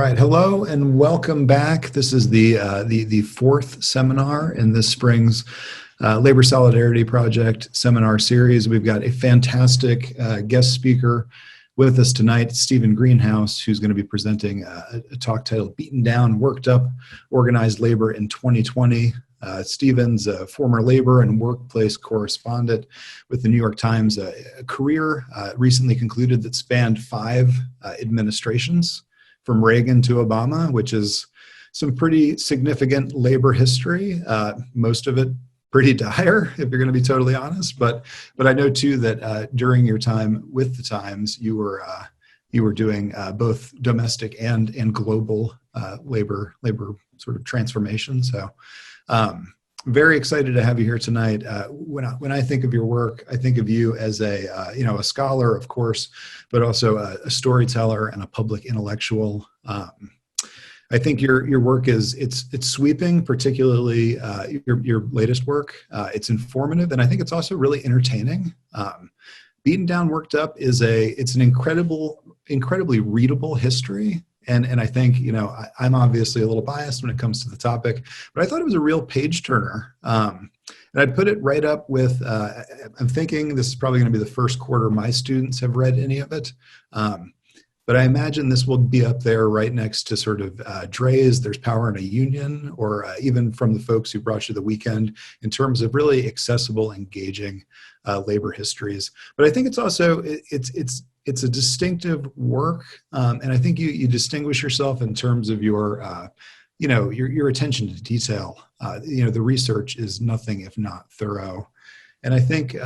right, hello and welcome back. This is the fourth seminar in this spring's Labor Solidarity Project seminar series. We've got a fantastic guest speaker with us tonight, Stephen Greenhouse, who's going to be presenting a talk titled "Beaten Down, Worked Up: Organized Labor in 2020." Stephen's a former labor and workplace correspondent with the New York Times, a career recently concluded that spanned 5 administrations, from Reagan to Obama, which is some pretty significant labor history, most of it pretty dire, if you're going to be totally honest. But I know too that during your time with the Times, you were doing both domestic and global labor sort of transformation. So very excited to have you here tonight. When I think of your work, I think of you as a scholar, of course, but also a storyteller and a public intellectual. I think your work it's sweeping, particularly your latest work. It's informative, and I think it's also really entertaining. Beaten Down, Worked Up it's an incredibly readable history. And I think, I'm obviously a little biased when it comes to the topic, but I thought it was a real page turner. And I'd put it right up with, I'm thinking this is probably going to be the first quarter my students have read any of it. But I imagine this will be up there right next to sort of Dre's There's Power in a Union, or even from the folks who brought you the weekend, in terms of really accessible, engaging labor histories. But I think it's also, it's a distinctive work, and I think you distinguish yourself in terms of your attention to detail. The research is nothing if not thorough, and I think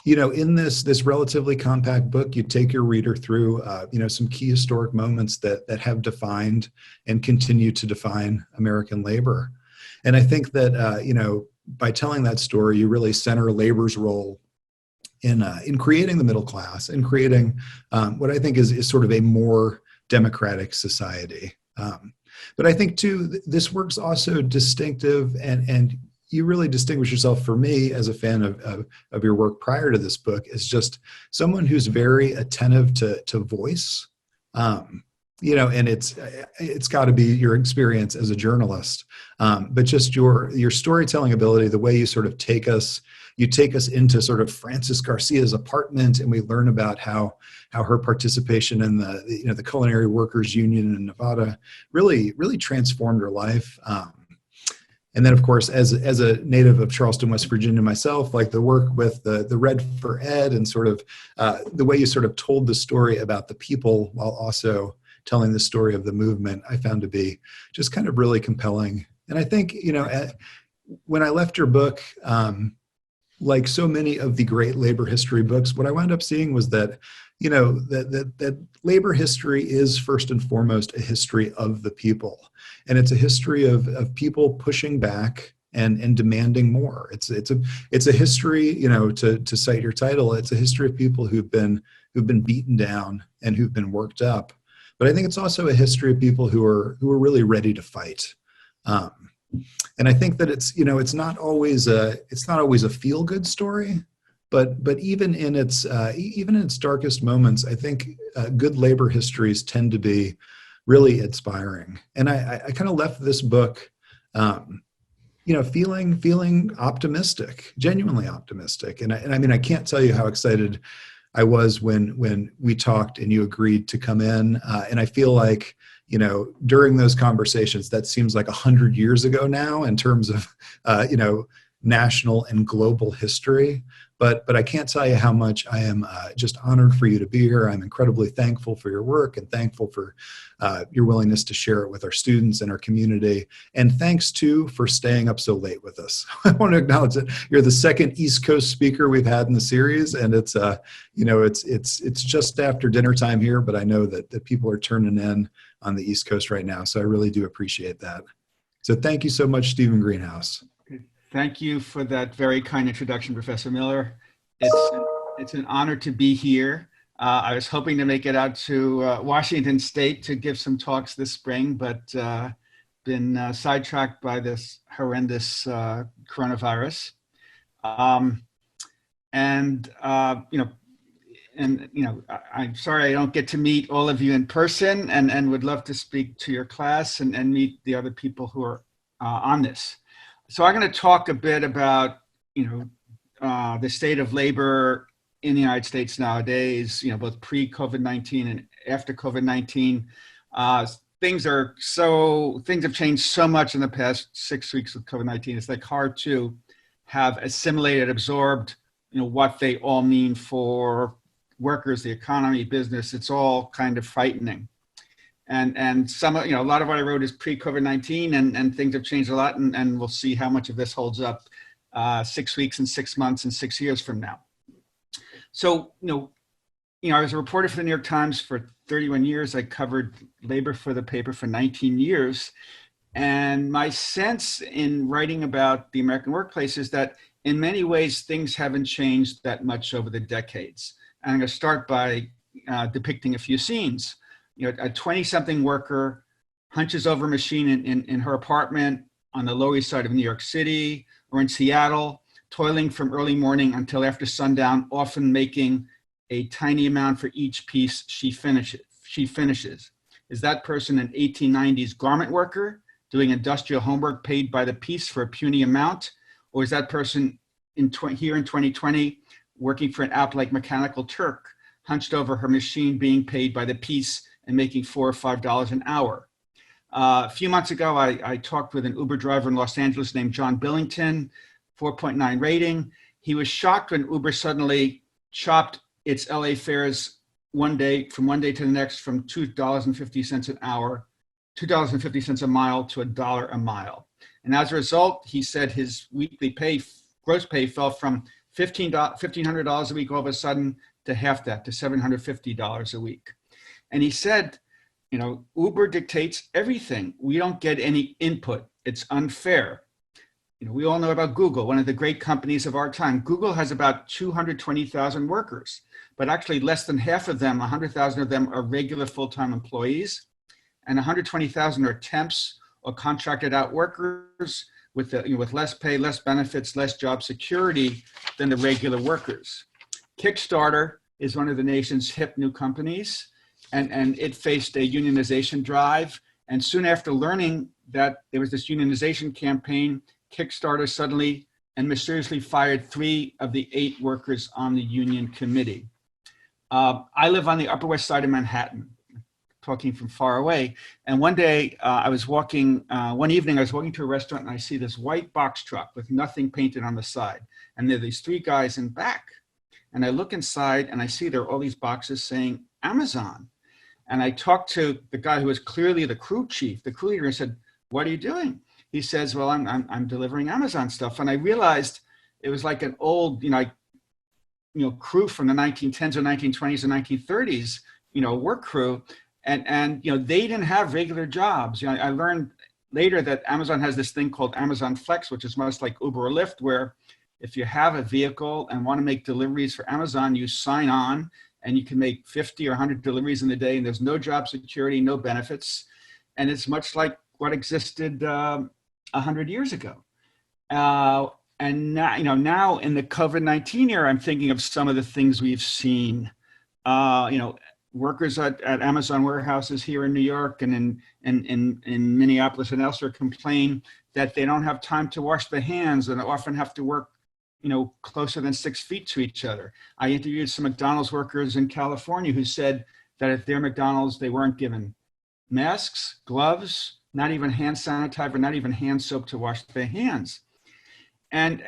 in this relatively compact book, you take your reader through some key historic moments that have defined and continue to define American labor, and I think that by telling that story, you really center labor's role in creating the middle class and creating what I think is sort of a more democratic society. But I think too, this work's also distinctive, and you really distinguish yourself, for me as a fan of your work prior to this book, as just someone who's very attentive to voice. And it's got to be your experience as a journalist, but just your storytelling ability, the way you sort of take us into sort of Francis Garcia's apartment, and we learn about how her participation in the Culinary Workers Union in Nevada really transformed her life. And then, of course, as a native of Charleston, West Virginia myself, like the work with the Red for Ed, and sort of the way you sort of told the story about the people while also telling the story of the movement, I found to be just kind of really compelling. And I think, when I left your book, like so many of the great labor history books, what I wound up seeing was that, that labor history is first and foremost a history of the people. And it's a history of people pushing back and demanding more. It's a history, to cite your title, it's a history of people who've been beaten down and who've been worked up. But I think it's also a history of people who are really ready to fight. And I think that it's not always a feel-good story, but even in its darkest moments, I think good labor histories tend to be really inspiring. And I kind of left this book, feeling optimistic, genuinely optimistic. And I mean, I can't tell you how excited I was when we talked and you agreed to come in. And I feel like, during those conversations, that seems like 100 years ago now in terms of, national and global history. But I can't tell you how much I am just honored for you to be here. I'm incredibly thankful for your work, and thankful for your willingness to share it with our students and our community. And thanks too for staying up so late with us. I want to acknowledge that you're the second East Coast speaker we've had in the series, and it's just after dinner time here, but I know that people are turning in on the East Coast right now. So I really do appreciate that. So thank you so much, Stephen Greenhouse. Thank you for that very kind introduction, Professor Miller. It's an honor to be here. I was hoping to make it out to Washington State to give some talks this spring, but been sidetracked by this horrendous coronavirus. In and I'm sorry I don't get to meet all of you in person, and would love to speak to your class and meet the other people who are on this. So I'm going to talk a bit about the state of labor in the United States nowadays. Both pre-COVID-19 and after COVID-19. Things have changed so much in the past 6 weeks with COVID-19. It's like hard to have assimilated, absorbed, what they all mean for workers, the economy, business. It's all kind of frightening. And some, a lot of what I wrote is pre-COVID-19, and things have changed a lot, and we'll see how much of this holds up 6 weeks and 6 months and 6 years from now. So, I was a reporter for the New York Times for 31 years. I covered labor for the paper for 19 years. And my sense in writing about the American workplace is that in many ways, things haven't changed that much over the decades. And I'm going to start by depicting a few scenes. A 20-something worker hunches over a machine in her apartment on the Lower East Side of New York City or in Seattle, toiling from early morning until after sundown, often making a tiny amount for each piece she finishes. Is that person an 1890s garment worker doing industrial homework paid by the piece for a puny amount? Or is that person here in 2020 working for an app like Mechanical Turk, hunched over her machine being paid by the piece and making $4 or $5 an hour? A few months ago, I talked with an Uber driver in Los Angeles named John Billington, 4.9 rating. He was shocked when Uber suddenly chopped its LA fares from one day to the next from $2.50 an hour, $2.50 a mile to $1 a mile. And as a result, he said his weekly gross pay fell from $1,500 a week all of a sudden to half that, to $750 a week. And he said, Uber dictates everything. We don't get any input. It's unfair. We all know about Google, one of the great companies of our time. Google has about 220,000 workers, but actually less than half of them, 100,000 of them, are regular full-time employees, and 120,000 are temps or contracted out workers with less pay, less benefits, less job security than the regular workers. Kickstarter is one of the nation's hip new companies, and it faced a unionization drive. And soon after learning that there was this unionization campaign, Kickstarter suddenly and mysteriously fired 3 of the 8 workers on the union committee. I live on the Upper West Side of Manhattan, talking from far away. And one day one evening I was walking to a restaurant, and I see this white box truck with nothing painted on the side. And there are these 3 guys in back. And I look inside and I see there are all these boxes saying Amazon. And I talked to the guy who was clearly the crew chief, the crew leader, and said, "What are you doing?" He says, "Well, I'm delivering Amazon stuff." And I realized it was like an old, crew from the 1910s or 1920s or 1930s, work crew. And they didn't have regular jobs. I learned later that Amazon has this thing called Amazon Flex, which is much like Uber or Lyft, where if you have a vehicle and want to make deliveries for Amazon, you sign on and you can make 50 or 100 deliveries in the day, and there's no job security, no benefits. And it's much like what existed 100 years ago. And now in the COVID-19 era, I'm thinking of some of the things we've seen. Workers at Amazon warehouses here in New York and in Minneapolis and elsewhere complain that they don't have time to wash their hands and often have to work, closer than 6 feet to each other. I interviewed some McDonald's workers in California who said that at their McDonald's, they weren't given masks, gloves, not even hand sanitizer, not even hand soap to wash their hands. And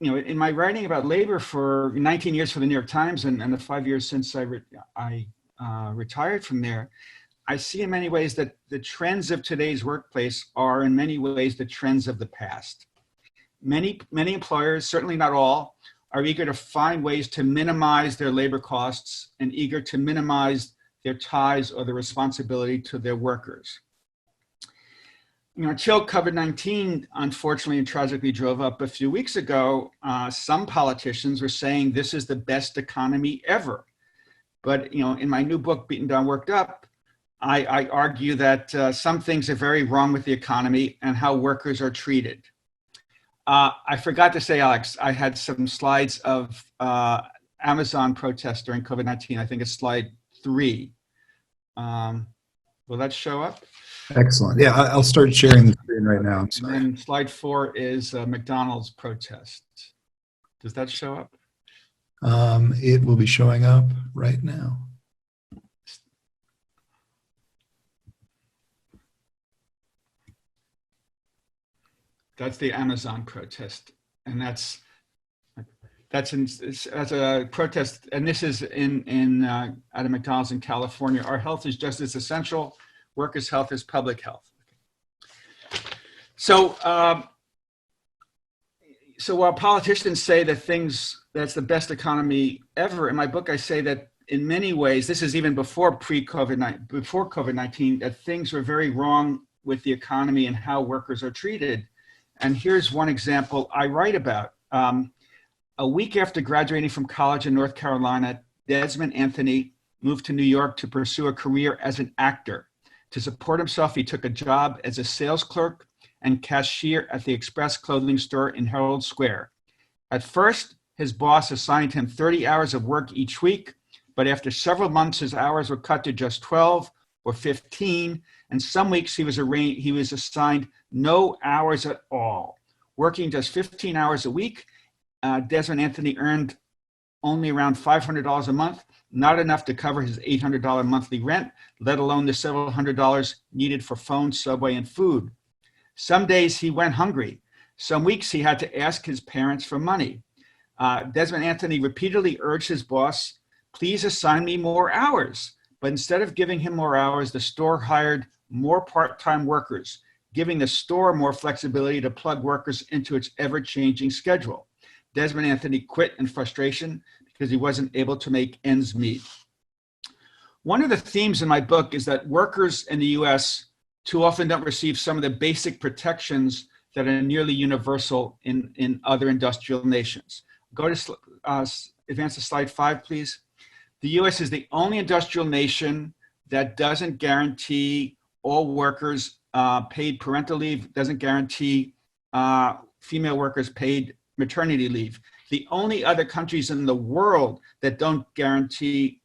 in my writing about labor for 19 years for the New York Times and the 5 years since I retired from there, I see in many ways that the trends of today's workplace are in many ways the trends of the past. Many employers, certainly not all, are eager to find ways to minimize their labor costs and eager to minimize their ties or their responsibility to their workers. Until COVID-19, unfortunately and tragically drove up a few weeks ago, some politicians were saying this is the best economy ever. But in my new book, Beaten Down, Worked Up, I argue that some things are very wrong with the economy and how workers are treated. I forgot to say, Alex, I had some slides of Amazon protests during COVID-19. I think it's slide 3. Will that show up? Excellent. Yeah, I'll start sharing the screen right now. I'm sorry. And then slide 4 is McDonald's protest. Does that show up? It will be showing up right now. That's the Amazon protest, and that's a protest, and this is at a McDonald's in California. Our health is just as essential. Workers' health is public health. So, so while politicians say that that's the best economy ever, in my book I say that in many ways, this is even before COVID-19, that things were very wrong with the economy and how workers are treated. And here's one example I write about. A week after graduating from college in North Carolina, Desmond Anthony moved to New York to pursue a career as an actor. To support himself, he took a job as a sales clerk and cashier at the Express clothing store in Herald Square. At first, his boss assigned him 30 hours of work each week, but after several months, his hours were cut to just 12 or 15, and some weeks he was assigned no hours at all. Working just 15 hours a week, Desmond Anthony earned only around $500 a month, not enough to cover his $800 monthly rent, let alone the several $100s needed for phone, subway, and food. Some days he went hungry. Some weeks he had to ask his parents for money. Desmond Anthony repeatedly urged his boss, please assign me more hours. But instead of giving him more hours, the store hired more part-time workers, giving the store more flexibility to plug workers into its ever-changing schedule. Desmond Anthony quit in frustration because he wasn't able to make ends meet. One of the themes in my book is that workers in the US too often don't receive some of the basic protections that are nearly universal in other industrial nations. Go to advance to slide 5, please. The US is the only industrial nation that doesn't guarantee all workers paid parental leave, doesn't guarantee female workers paid maternity leave. The only other countries in the world that don't guarantee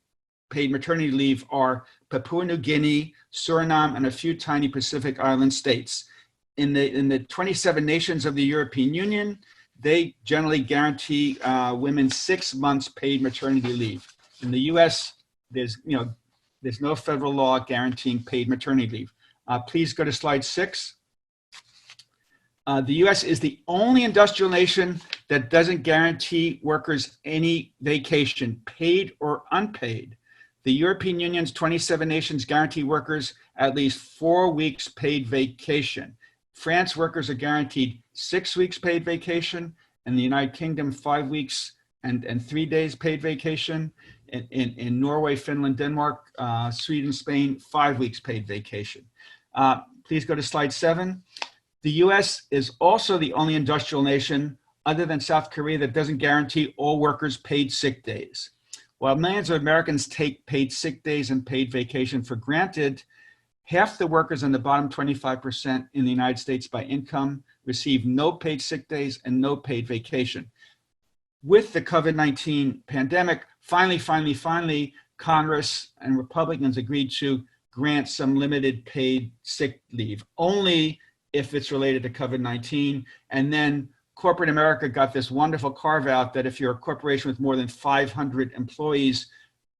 paid maternity leave are Papua New Guinea, Suriname, and a few tiny Pacific Island states. In the 27 nations of the European Union, they generally guarantee women 6 months paid maternity leave. In the US, there's no federal law guaranteeing paid maternity leave. Please go to slide 6. The US is the only industrial nation that doesn't guarantee workers any vacation, paid or unpaid. The European Union's 27 nations guarantee workers at least 4 weeks paid vacation. France workers are guaranteed 6 weeks paid vacation. In the United Kingdom, 5 weeks and 3 days paid vacation. In Norway, Finland, Denmark, Sweden, Spain, 5 weeks paid vacation. Please go to slide 7. The US is also the only industrial nation other than South Korea that doesn't guarantee all workers paid sick days. While millions of Americans take paid sick days and paid vacation for granted, half the workers in the bottom 25% in the United States by income receive no paid sick days and no paid vacation. With the COVID-19 pandemic, finally, Congress and Republicans agreed to grant some limited paid sick leave, only if it's related to COVID-19. And then corporate America got this wonderful carve out that if you're a corporation with more than 500 employees,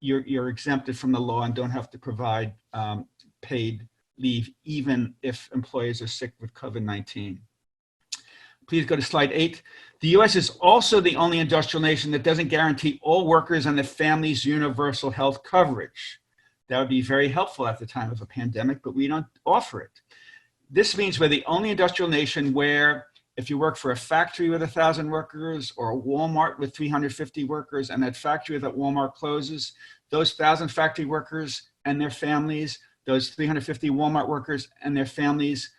you're exempted from the law and don't have to provide paid leave, even if employees are sick with COVID-19. Please go to slide 8. The US is also the only industrial nation that doesn't guarantee all workers and their families universal health coverage. That would be very helpful at the time of a pandemic, but we don't offer it. This means we're the only industrial nation where if you work for a factory with 1,000 workers or a Walmart with 350 workers and that factory that Walmart closes, those 1,000 factory workers and their families, those 350 Walmart workers and their families,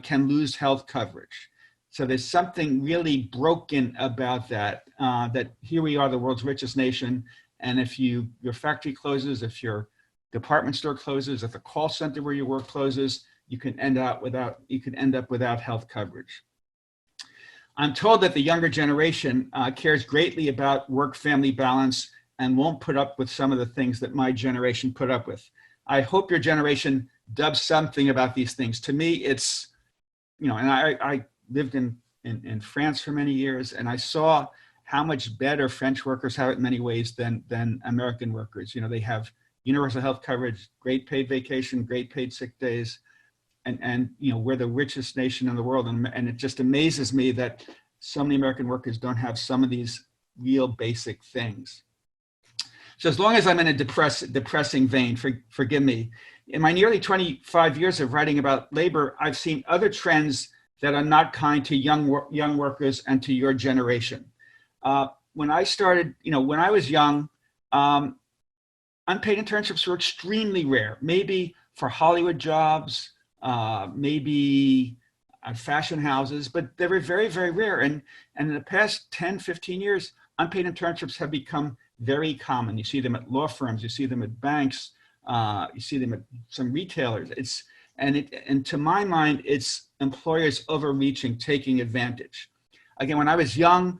can lose health coverage. So there's something really broken about that, that here we are, the world's richest nation. And if your factory closes, if your department store closes, if the call center where you work closes, you can end up without health coverage. I'm told that the younger generation cares greatly about work-family balance and won't put up with some of the things that my generation put up with. I hope your generation does something about these things. To me, it's, and I lived in France for many years, and I saw how much better French workers have it in many ways than American workers. They have universal health coverage, great paid vacation, great paid sick days, and we're the richest nation in the world, and it just amazes me that so many American workers don't have some of these real basic things. So as long as I'm in a depressing vein, forgive me. In my nearly 25 years of writing about labor, I've seen other trends that are not kind to young workers and to your generation. When I started, when I was young, unpaid internships were extremely rare, maybe for Hollywood jobs, maybe at fashion houses, but they were very, very rare. And in the past 10, 15 years, unpaid internships have become very common. You see them at law firms, you see them at banks, you see them at some retailers. And to my mind, it's employers overreaching, taking advantage. Again, when I was young,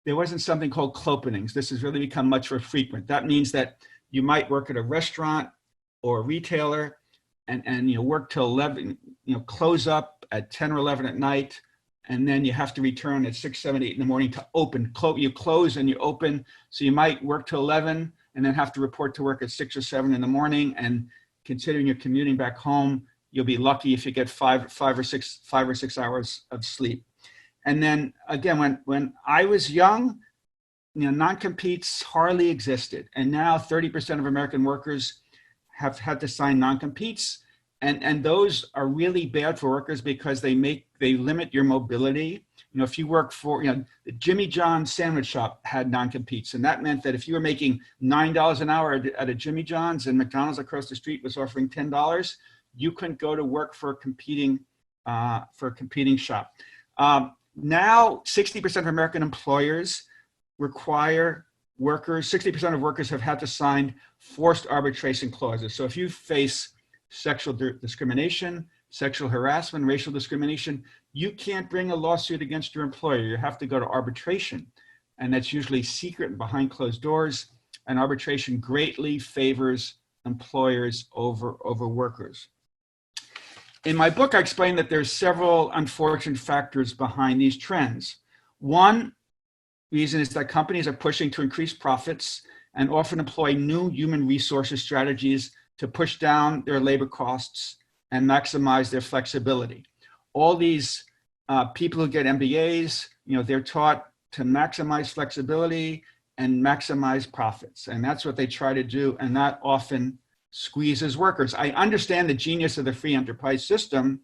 there wasn't something called clopenings. This has really become much more frequent. That means that you might work at a restaurant or a retailer and work till 11, close up at 10 or 11 at night, and then you have to return at 6, 7, 8 in the morning to open. You close and you open, so you might work till 11 and then have to report to work at 6 or 7 in the morning. And considering you're commuting back home, you'll be lucky if you get five or six hours of sleep. And then again, when I was young, non-competes hardly existed, and now 30% of American workers have had to sign non-competes, and those are really bad for workers because they limit your mobility. If you work for, the Jimmy John's sandwich shop had non-competes, and that meant that if you were making $9 an hour at a Jimmy John's and McDonald's across the street was offering $10, you couldn't go to work for a competing shop. Now, 60% of American employers require workers, 60% of workers have had to sign forced arbitration clauses. So if you face sexual discrimination, sexual harassment, racial discrimination, you can't bring a lawsuit against your employer. You have to go to arbitration. And that's usually secret and behind closed doors. And arbitration greatly favors employers over workers. In my book, I explain that there's several unfortunate factors behind these trends. One reason is that companies are pushing to increase profits and often employ new human resources strategies to push down their labor costs and maximize their flexibility. All these people who get MBAs, they're taught to maximize flexibility and maximize profits. And that's what they try to do. And that often squeezes workers. I understand the genius of the free enterprise system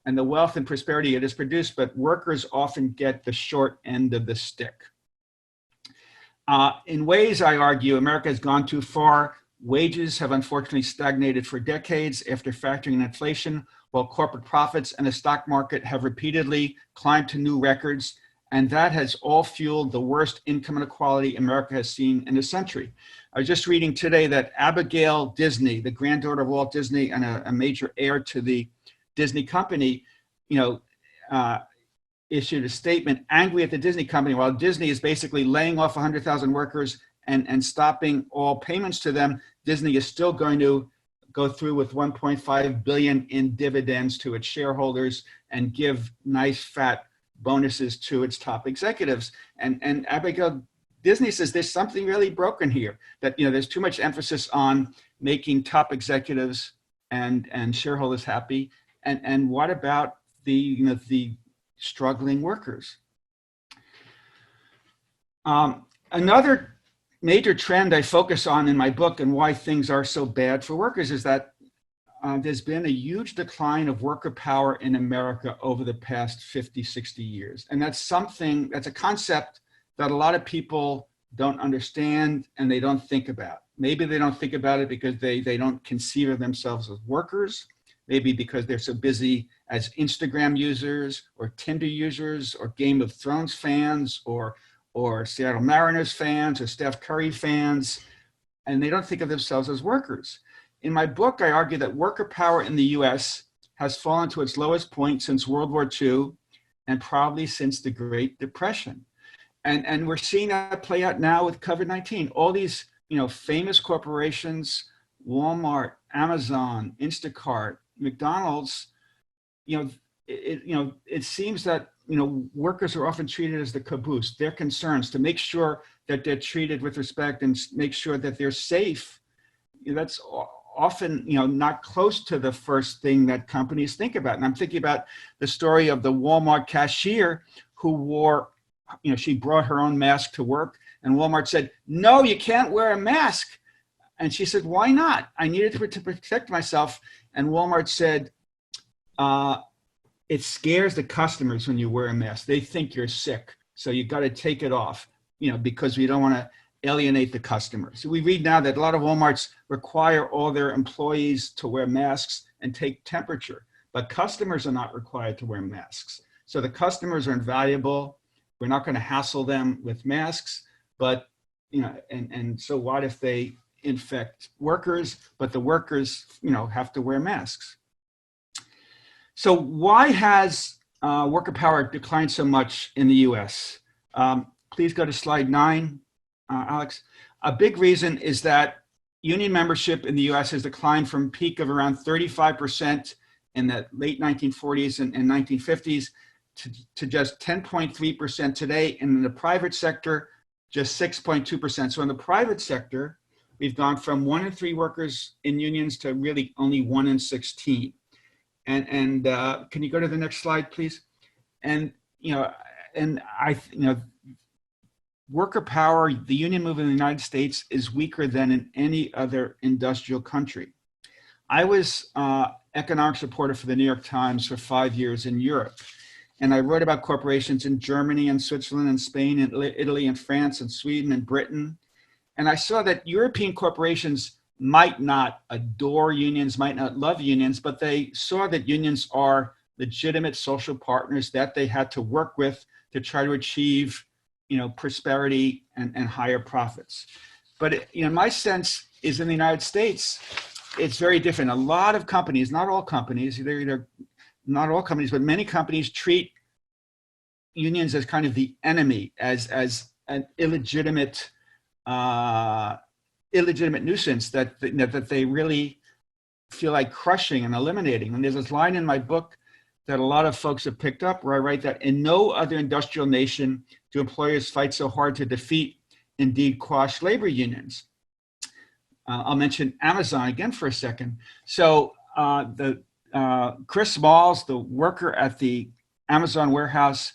and the wealth and prosperity it has produced, but workers often get the short end of the stick. In ways, I argue, America has gone too far. Wages have unfortunately stagnated for decades after factoring in inflation, while corporate profits and the stock market have repeatedly climbed to new records. And that has all fueled the worst income inequality America has seen in a century. I was just reading today that Abigail Disney, the granddaughter of Walt Disney and a major heir to the Disney company, issued a statement angry at the Disney company while Disney is basically laying off 100,000 workers and stopping all payments to them. Disney is still going to go through with $1.5 billion in dividends to its shareholders and give nice fat bonuses to its top executives. And Abigail Disney says there's something really broken here, that there's too much emphasis on making top executives and shareholders happy. And what about the struggling workers? Another major trend I focus on in my book and why things are so bad for workers is that there's been a huge decline of worker power in America over the past 50, 60 years. And that's a concept that a lot of people don't understand and they don't think about. Maybe they don't think about it because they don't conceive of themselves as workers. Maybe because they're so busy as Instagram users or Tinder users or Game of Thrones fans or Seattle Mariners fans or Steph Curry fans, and they don't think of themselves as workers. In my book, I argue that worker power in the US has fallen to its lowest point since World War II, and probably since the Great Depression. And we're seeing that play out now with COVID-19. All these, famous corporations, Walmart, Amazon, Instacart, McDonald's, it seems that, workers are often treated as the caboose. Their concerns to make sure that they're treated with respect and make sure that they're safe. That's often, not close to the first thing that companies think about. And I'm thinking about the story of the Walmart cashier who wore, she brought her own mask to work, and Walmart said, "No, you can't wear a mask." And she said, "Why not? I needed to protect myself." And Walmart said, "It scares the customers when you wear a mask. They think you're sick. So you got to take it off, because we don't want to alienate the customers." So we read now that a lot of Walmarts require all their employees to wear masks and take temperature, but customers are not required to wear masks. So the customers are invaluable. We're not going to hassle them with masks, but, and so what if they infect workers, but the workers, have to wear masks? So why has worker power declined so much in the US? Please go to slide 9, Alex. A big reason is that union membership in the US has declined from a peak of around 35% in the late 1940s and 1950s to just 10.3% today. And in the private sector, just 6.2%. So in the private sector, we've gone from 1 in 3 workers in unions to really only 1 in 16. And can you go to the next slide, please? And, worker power, the union movement in the United States is weaker than in any other industrial country. I was economics reporter for the New York Times for 5 years in Europe. And I wrote about corporations in Germany and Switzerland and Spain and Italy and France and Sweden and Britain. And I saw that European corporations might not adore unions, might not love unions, but they saw that unions are legitimate social partners that they had to work with to try to achieve, prosperity and higher profits. But my sense is in the United States, it's very different. A lot of companies, not all companies, not all companies, but many companies treat unions as kind of the enemy, as an illegitimate nuisance that they really feel like crushing and eliminating. And there's this line in my book that a lot of folks have picked up where I write that in no other industrial nation do employers fight so hard to defeat, indeed quash labor unions. I'll mention Amazon again for a second. So Chris Smalls, the worker at the Amazon warehouse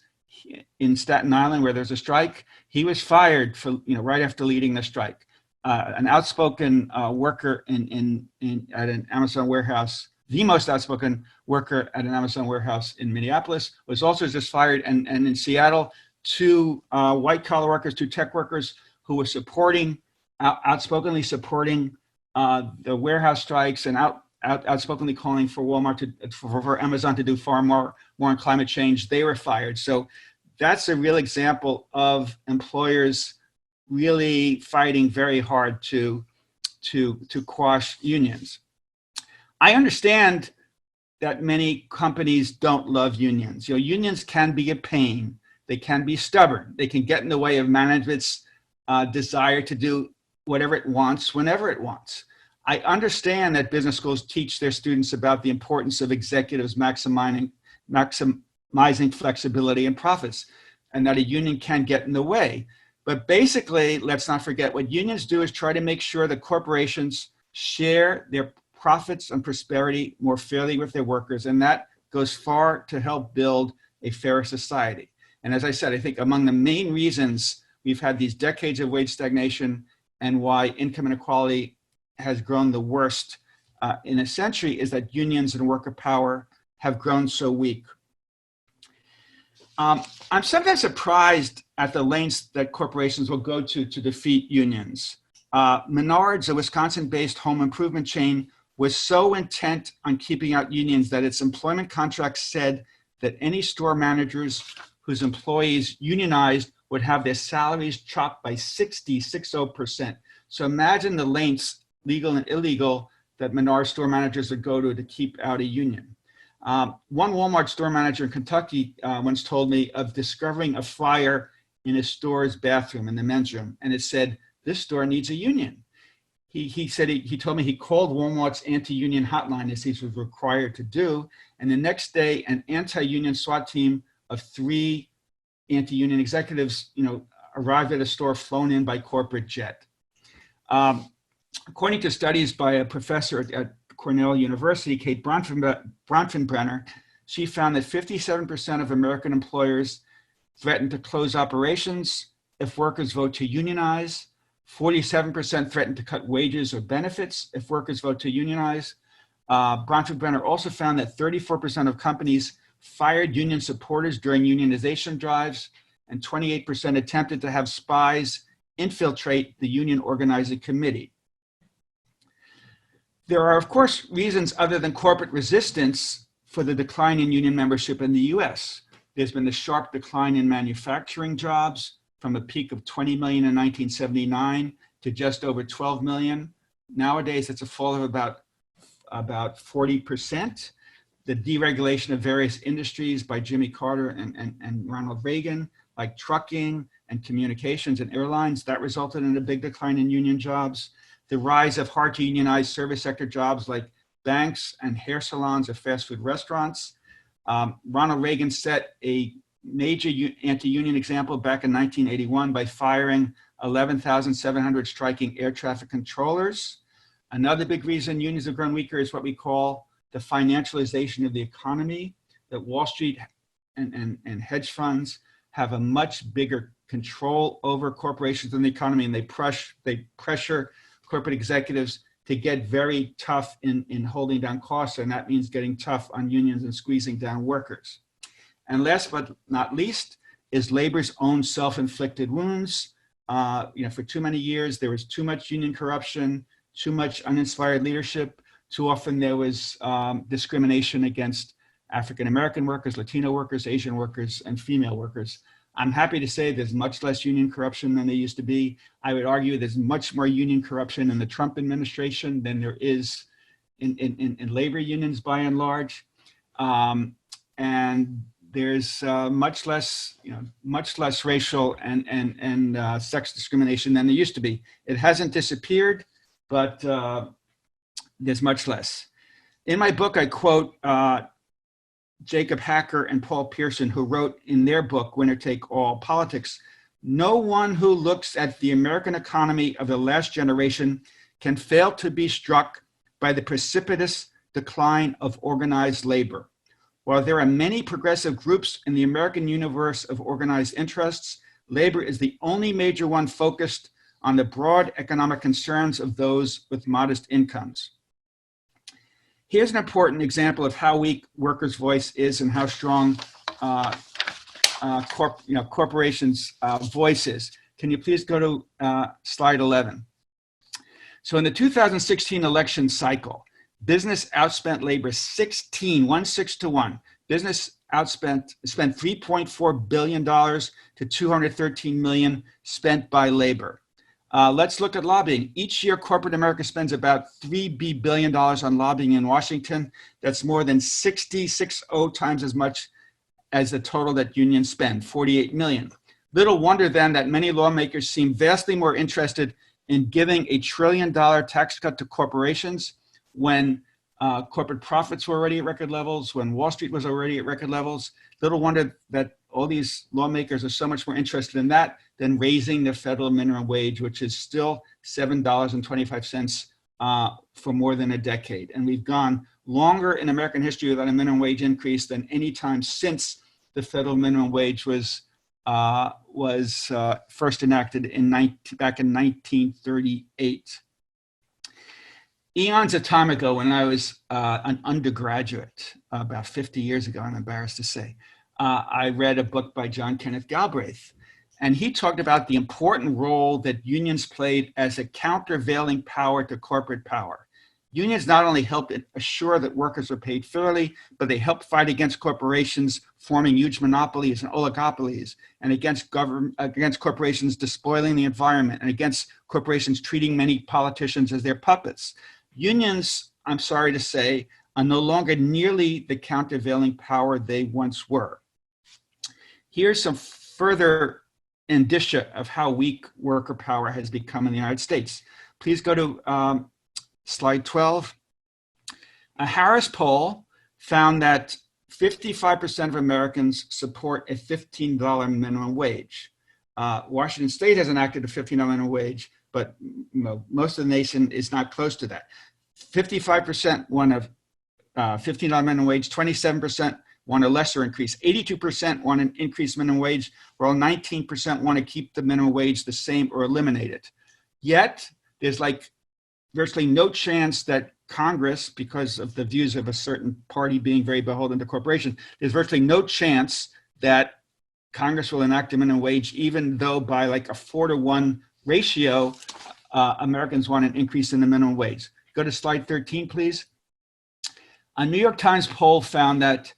in Staten Island where there's a strike, he was fired for right after leading the strike. An outspoken worker at an Amazon warehouse, the most outspoken worker at an Amazon warehouse in Minneapolis, was also just fired. And in Seattle, 2 white collar workers, 2 tech workers who were outspokenly supporting the warehouse strikes and outspokenly calling for Walmart for Amazon to do far more on climate change, they were fired. So that's a real example of employers really fighting very hard to quash unions. I understand that many companies don't love unions. Unions can be a pain. They can be stubborn. They can get in the way of management's desire to do whatever it wants, whenever it wants. I understand that business schools teach their students about the importance of executives maximizing flexibility and profits, and that a union can get in the way. But basically, let's not forget, what unions do is try to make sure that corporations share their profits and prosperity more fairly with their workers, and that goes far to help build a fairer society. And as I said, I think among the main reasons we've had these decades of wage stagnation and why income inequality has grown the worst in a century is that unions and worker power have grown so weak. I'm sometimes surprised at the lengths that corporations will go to defeat unions. Menards, a Wisconsin-based home improvement chain, was so intent on keeping out unions that its employment contract said that any store managers whose employees unionized would have their salaries chopped by 60%. So imagine the lengths, legal and illegal, that Menards store managers would go to keep out a union. One Walmart store manager in Kentucky once told me of discovering a flyer in his store's bathroom, in the men's room, and it said, "This store needs a union." He told me he called Walmart's anti-union hotline, as he was required to do, and the next day an anti-union SWAT team of 3 anti-union executives, arrived at a store flown in by corporate jet. According to studies by a professor at Cornell University, Kate Bronfenbrenner, she found that 57% of American employers threaten to close operations if workers vote to unionize. 47% threaten to cut wages or benefits if workers vote to unionize. Bronfenbrenner also found that 34% of companies fired union supporters during unionization drives, and 28% attempted to have spies infiltrate the union organizing committee. There are, of course, reasons other than corporate resistance for the decline in union membership in the US. There's been a sharp decline in manufacturing jobs, from a peak of 20 million in 1979 to just over 12 million. Nowadays, it's a fall of about 40%. The deregulation of various industries by Jimmy Carter and Ronald Reagan, like trucking and communications and airlines, that resulted in a big decline in union jobs. The rise of hard to unionize service sector jobs like banks and hair salons or fast food restaurants. Ronald Reagan set a major anti-union example back in 1981 by firing 11,700 striking air traffic controllers. Another big reason unions have grown weaker is what we call the financialization of the economy, that Wall Street and hedge funds have a much bigger control over corporations in the economy, and they pressure corporate executives to get very tough in holding down costs, and that means getting tough on unions and squeezing down workers. And last but not least is labor's own self-inflicted wounds. For too many years, there was too much union corruption, too much uninspired leadership. Too often there was discrimination against African-American workers, Latino workers, Asian workers, and female workers. I'm happy to say there's much less union corruption than there used to be. I would argue there's much more union corruption in the Trump administration than there is in labor unions by and large. And there's much less racial and sex discrimination than there used to be. It hasn't disappeared, but there's much less. In my book, I quote Jacob Hacker and Paul Pearson, who wrote in their book, Winner Take All Politics, "No one who looks at the American economy of the last generation can fail to be struck by the precipitous decline of organized labor. While there are many progressive groups in the American universe of organized interests, labor is the only major one focused on the broad economic concerns of those with modest incomes." Here's an important example of how weak workers' voice is and how strong corporations' voice is. Can you please go to slide 11? So in the 2016 election cycle, business outspent labor 16 to 1. Business spent $3.4 billion to $213 million spent by labor. Let's look at lobbying. Each year, corporate America spends about $3 billion on lobbying in Washington. That's more than 60 times as much as the total that unions spend, 48 million. Little wonder then that many lawmakers seem vastly more interested in giving $1 trillion tax cut to corporations when corporate profits were already at record levels, when Wall Street was already at record levels. Little wonder that all these lawmakers are so much more interested in that than raising the federal minimum wage, which is still $7.25 for more than a decade. And we've gone longer in American history without a minimum wage increase than any time since the federal minimum wage was first enacted back in 1938. Eons of time ago, when I was an undergraduate, about 50 years ago, I'm embarrassed to say, I read a book by John Kenneth Galbraith, and he talked about the important role that unions played as a countervailing power to corporate power. Unions not only helped assure that workers are paid fairly, but they helped fight against corporations forming huge monopolies and oligopolies, and against corporations despoiling the environment, and against corporations treating many politicians as their puppets. Unions, I'm sorry to say, are no longer nearly the countervailing power they once were. Here's some further indicia of how weak worker power has become in the United States. Please go to slide 12. A Harris poll found that 55% of Americans support a $15 minimum wage. Washington State has enacted a $15 minimum wage, but most of the nation is not close to that. 55% want a $15 minimum wage, 27% want a lesser increase, 82% want an increased minimum wage, while 19% want to keep the minimum wage the same or eliminate it. Yet, there's like virtually no chance that Congress, because of the views of a certain party being very beholden to corporations, there's virtually no chance that Congress will enact a minimum wage, even though by like a 4-to-1 ratio, Americans want an increase in the minimum wage. Go to slide 13, please. A New York Times poll found that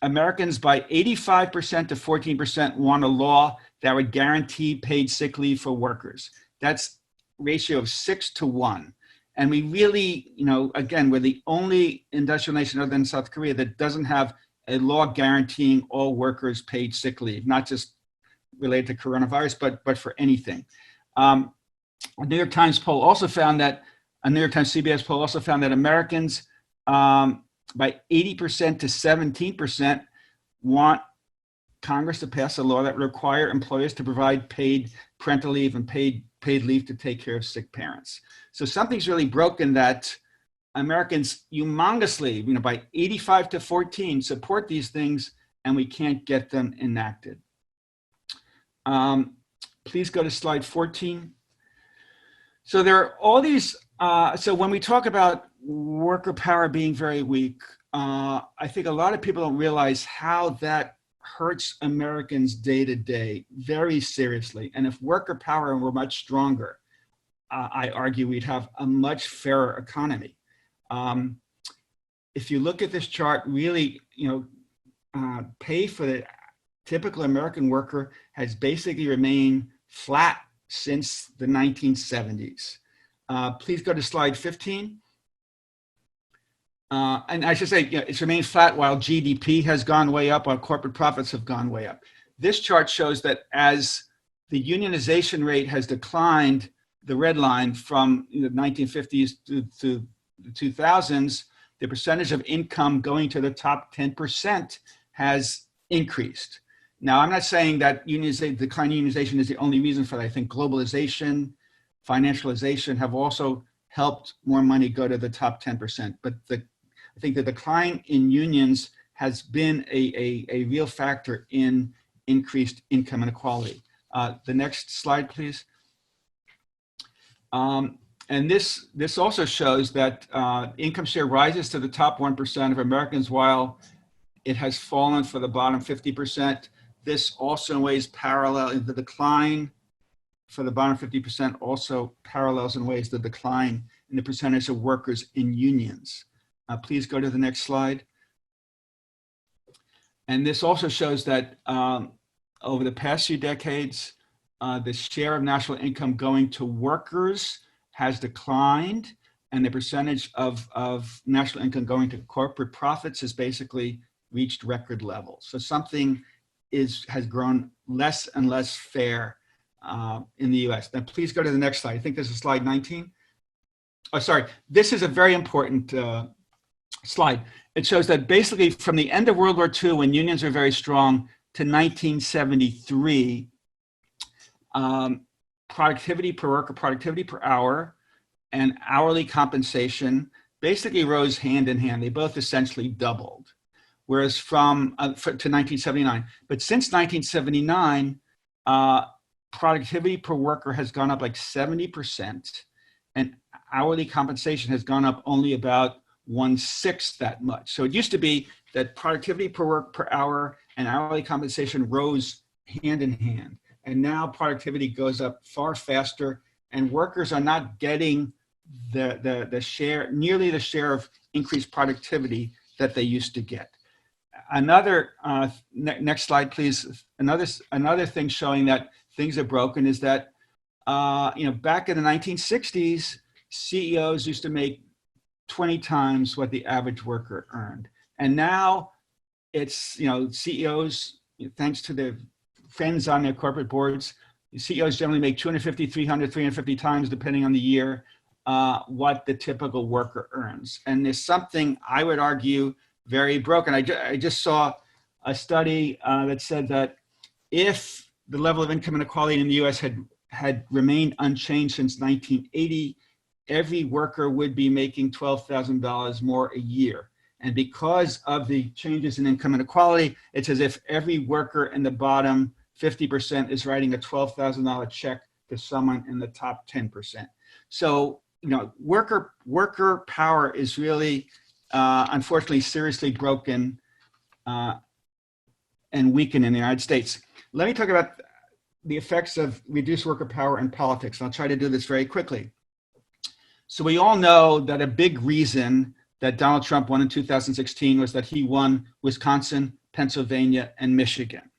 Americans by 85% to 14% want a law that would guarantee paid sick leave for workers. That's a ratio of 6-to-1. And we really, again, we're the only industrial nation other than South Korea that doesn't have a law guaranteeing all workers paid sick leave, not just related to coronavirus, but for anything. A New York Times poll also found that, a New York Times CBS poll also found that Americans by 80% to 17% want Congress to pass a law that would require employers to provide paid parental leave and paid leave to take care of sick parents. So something's really broken that Americans humongously, by 85 to 14 support these things, and we can't get them enacted. Please go to slide 14. So there are all these, so when we talk about worker power being very weak, I think a lot of people don't realize how that hurts Americans day to day very seriously. And if worker power were much stronger, I argue we'd have a much fairer economy. If you look at this chart, really, pay for the typical American worker has basically remained flat since the 1970s. Please go to slide 15. And I should say, it's remained flat while GDP has gone way up, while corporate profits have gone way up. This chart shows that as the unionization rate has declined, the red line from the 1950s to the 2000s, the percentage of income going to the top 10% has increased. Now, I'm not saying that declining unionization is the only reason for that. I think globalization, financialization have also helped more money go to the top 10%. But I think the decline in unions has been a real factor in increased income inequality. The next slide, please. And this also shows that income share rises to the top 1% of Americans while it has fallen for the bottom 50%. This also in ways parallel, the decline for the bottom 50% also parallels in ways the decline in the percentage of workers in unions. Please go to the next slide. And this also shows that over the past few decades, the share of national income going to workers has declined, and the percentage of national income going to corporate profits has basically reached record levels. So something has grown less and less fair in the US. Now, please go to the next slide. I think this is slide 19. Oh, sorry. This is a very important slide. It shows that basically from the end of World War II, when unions were very strong, to 1973, productivity per worker, productivity per hour, and hourly compensation basically rose hand in hand. They both essentially doubled. Whereas from to 1979, but since 1979, productivity per worker has gone up like 70%, and hourly compensation has gone up only about 1/6 that much. So it used to be that productivity per work per hour and hourly compensation rose hand in hand. And now productivity goes up far faster, and workers are not getting the share, nearly the share of increased productivity that they used to get. Another, next slide, please. Another thing showing that things are broken is that, back in the 1960s, CEOs used to make 20 times what the average worker earned. And now it's, CEOs, thanks to their friends on their corporate boards, CEOs generally make 250, 300, 350 times, depending on the year, what the typical worker earns. And there's something, I would argue, very broken. I just saw a study that said that if the level of income inequality in the US had remained unchanged since 1980, every worker would be making $12,000 more a year. And because of the changes in income inequality, it's as if every worker in the bottom 50% is writing a $12,000 check to someone in the top 10%. So, worker power is really, unfortunately, seriously broken and weakened in the United States. Let me talk about the effects of reduced worker power in politics. And I'll try to do this very quickly. So we all know that a big reason that Donald Trump won in 2016 was that he won Wisconsin, Pennsylvania, and Michigan.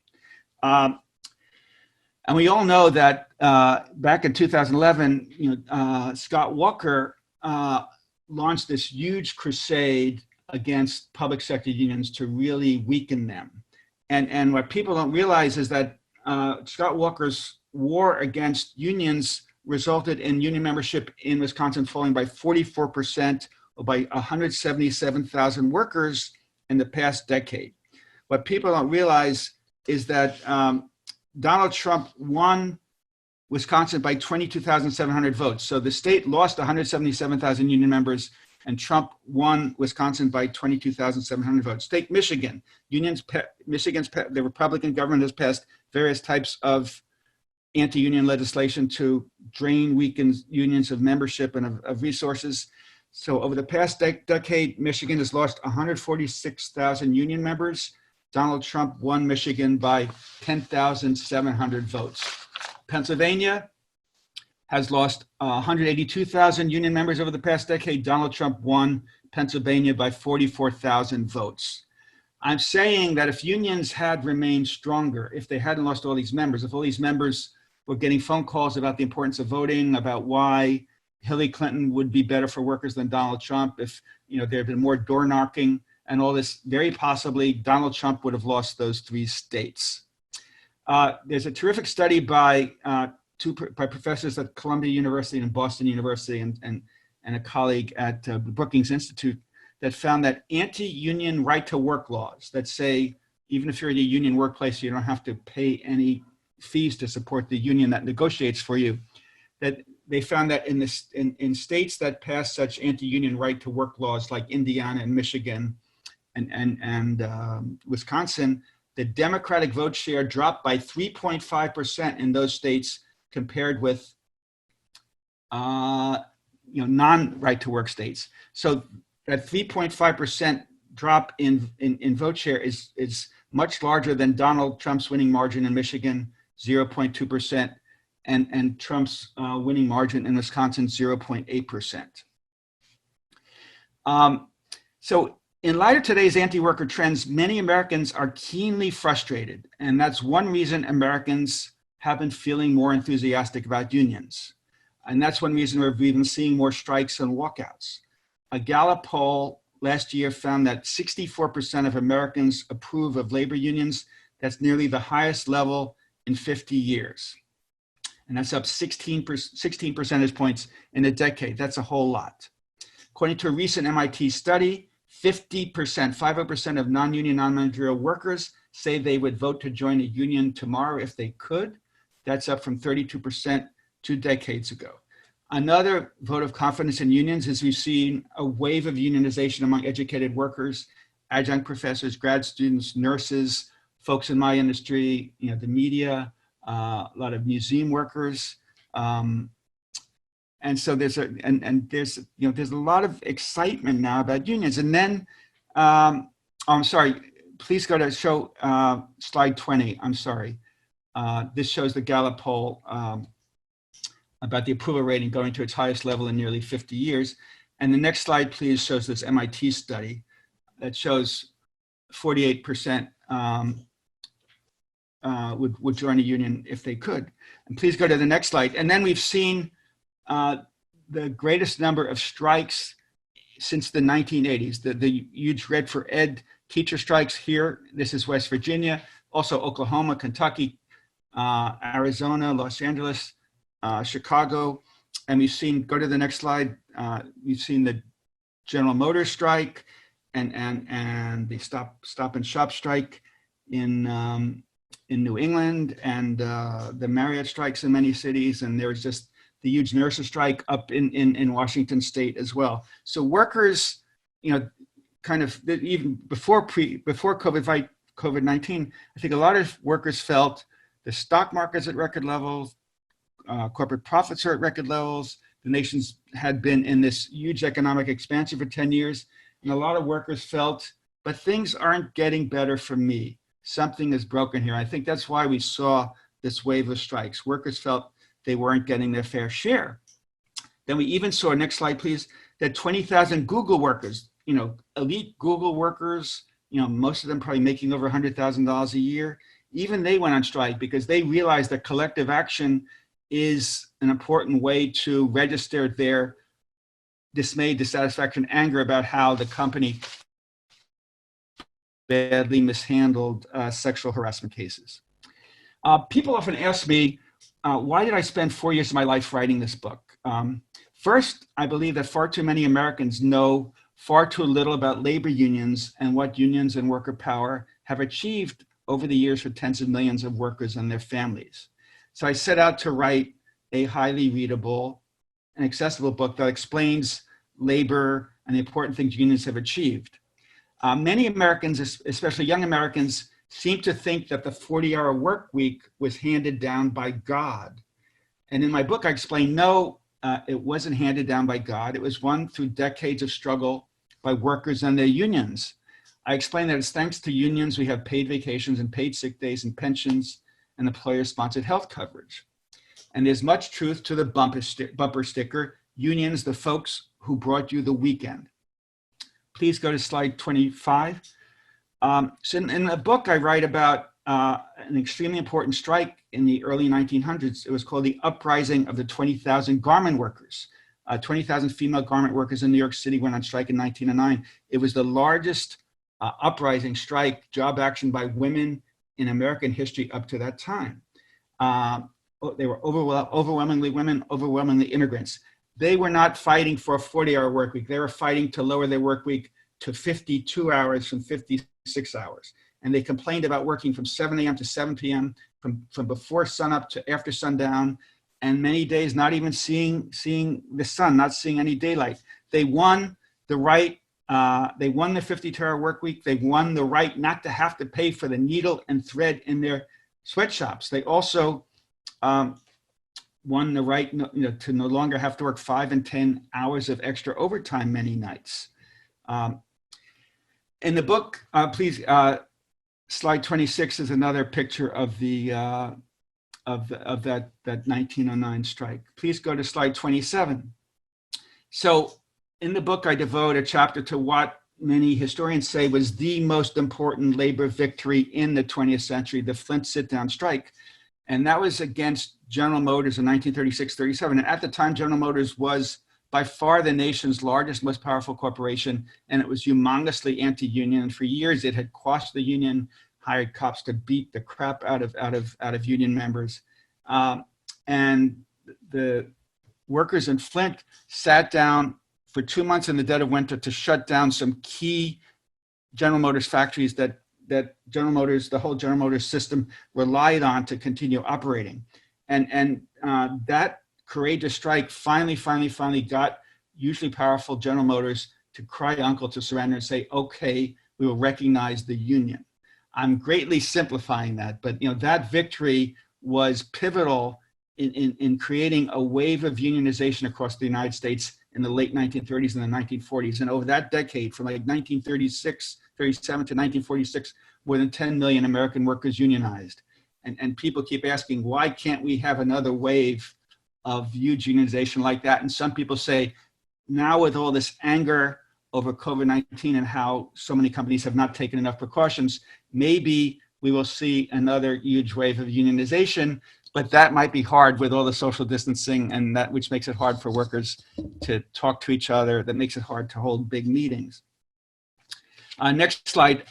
And we all know that back in 2011, Scott Walker launched this huge crusade against public sector unions to really weaken them. And what people don't realize is that Scott Walker's war against unions resulted in union membership in Wisconsin falling by 44%, or by 177,000 workers in the past decade. What people don't realize is that Donald Trump won Wisconsin by 22,700 votes. So the state lost 177,000 union members, and Trump won Wisconsin by 22,700 votes. Take Michigan. The Republican government has passed various types of anti-union legislation to weaken unions of membership and of resources. So over the past decade, Michigan has lost 146,000 union members. Donald Trump won Michigan by 10,700 votes. Pennsylvania has lost 182,000 union members over the past decade. Donald Trump won Pennsylvania by 44,000 votes. I'm saying that if unions had remained stronger, if they hadn't lost all these members, if all these members were getting phone calls about the importance of voting, about why Hillary Clinton would be better for workers than Donald Trump, if there had been more door knocking and all this, very possibly Donald Trump would have lost those 3 states. There's a terrific study by professors at Columbia University and Boston University and a colleague at the Brookings Institute that found that anti-union right-to-work laws that say, even if you're in a union workplace, you don't have to pay any fees to support the union that negotiates for you, that they found that in states that pass such anti-union right-to-work laws like Indiana and Michigan and Wisconsin, the Democratic vote share dropped by 3.5% in those states compared with non-right-to-work states. So that 3.5% drop in vote share is much larger than Donald Trump's winning margin in Michigan, 0.2%, and Trump's winning margin in Wisconsin, 0.8%. So in light of today's anti-worker trends, many Americans are keenly frustrated, and that's one reason Americans have been feeling more enthusiastic about unions. And that's one reason we're even seeing more strikes and walkouts. A Gallup poll last year found that 64% of Americans approve of labor unions. That's nearly the highest level in 50 years. And that's up 16 percentage points in a decade. That's a whole lot. According to a recent MIT study, 50% of non-union, non-managerial workers say they would vote to join a union tomorrow if they could. That's up from 32% 2 decades ago. Another vote of confidence in unions is we've seen a wave of unionization among educated workers, adjunct professors, grad students, nurses, folks in my industry, the media, a lot of museum workers. And so there's a lot of excitement now about unions. And then, I'm sorry, please go to show slide 20. I'm sorry. This shows the Gallup poll about the approval rating going to its highest level in nearly 50 years. And the next slide, please, shows this MIT study that shows 48% would join a union if they could. And please go to the next slide. And then we've seen the greatest number of strikes since the 1980s. The huge Red for Ed teacher strikes here. This is West Virginia, also Oklahoma, Kentucky, Arizona, Los Angeles, Chicago. And we've seen, go to the next slide, we've seen the General Motors strike and the stop and shop strike in New England, and the Marriott strikes in many cities. And there was just the huge nurses strike up in Washington state as well. So workers, kind of even before COVID-19, I think a lot of workers felt the stock market's at record levels, corporate profits are at record levels. The nations had been in this huge economic expansion for 10 years. And a lot of workers felt, but things aren't getting better for me. Something is broken here. I think that's why we saw this wave of strikes. Workers felt they weren't getting their fair share. Then we even saw, next slide, please, that 20,000 Google workers, elite Google workers, most of them probably making over $100,000 a year, even they went on strike because they realized that collective action is an important way to register their dismay, dissatisfaction, anger about how the company badly mishandled sexual harassment cases. People often ask me, why did I spend 4 years of my life writing this book? First, I believe that far too many Americans know far too little about labor unions and what unions and worker power have achieved over the years for tens of millions of workers and their families. So I set out to write a highly readable and accessible book that explains labor and the important things unions have achieved. Many Americans, especially young Americans, seem to think that the 40-hour work week was handed down by God. And in my book, I explain, no, it wasn't handed down by God. It was won through decades of struggle by workers and their unions. I explain that it's thanks to unions we have paid vacations and paid sick days and pensions and employer-sponsored health coverage. And there's much truth to the bumper sticker, unions, the folks who brought you the weekend. Please go to slide 25. So in the book, I write about an extremely important strike in the early 1900s. It was called the Uprising of the 20,000 Garment Workers. 20,000 female garment workers in New York City went on strike in 1909. It was the largest uprising strike, job action by women in American history up to that time. They were overwhelmingly women, overwhelmingly immigrants. They were not fighting for a 40-hour work week. They were fighting to lower their work week to 52 hours from 56 hours. And they complained about working from 7 a.m. to 7 p.m., from before sunup to after sundown, and many days not even seeing the sun, not seeing any daylight. They won the right, they won the 52-hour work week. They won the right not to have to pay for the needle and thread in their sweatshops. They also won the right to no longer have to work 5 and 10 hours of extra overtime many nights. In the book, please, slide 26 is another picture of the that 1909 strike. Please go to slide 27. So in the book, I devote a chapter to what many historians say was the most important labor victory in the 20th century, the Flint sit-down strike. And that was against General Motors in 1936-37. And at the time, General Motors was by far the nation's largest, most powerful corporation, and it was humongously anti-union. And for years, it had quashed the union, hired cops to beat the crap out of union members. And the workers in Flint sat down for 2 months in the dead of winter to shut down some key General Motors factories that General Motors, the whole General Motors system relied on to continue operating. And that courageous strike finally got usually powerful General Motors to cry uncle, to surrender and say, okay, we will recognize the union. I'm greatly simplifying that, but that victory was pivotal in creating a wave of unionization across the United States in the late 1930s and the 1940s. And over that decade, from like 1937 to 1946, more than 10 million American workers unionized. And people keep asking, why can't we have another wave of huge unionization like that? And some people say, now with all this anger over COVID-19 and how so many companies have not taken enough precautions, maybe we will see another huge wave of unionization. but that might be hard with all the social distancing, and that which makes it hard for workers to talk to each other. That makes it hard to hold big meetings. Next slide.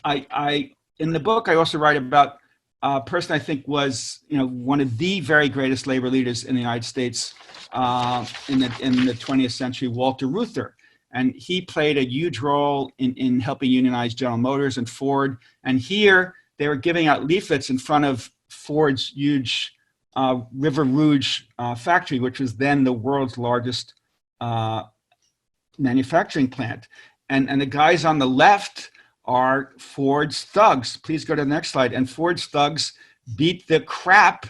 In the book, I also write about a person I think was, one of the very greatest labor leaders in the United States in the 20th century, Walter Reuther. And he played a huge role in helping unionize General Motors and Ford. And here they were giving out leaflets in front of Ford's huge River Rouge factory, which was then the world's largest manufacturing plant. And the guys on the left are Ford's thugs. Please go to the next slide. And Ford's thugs beat the crap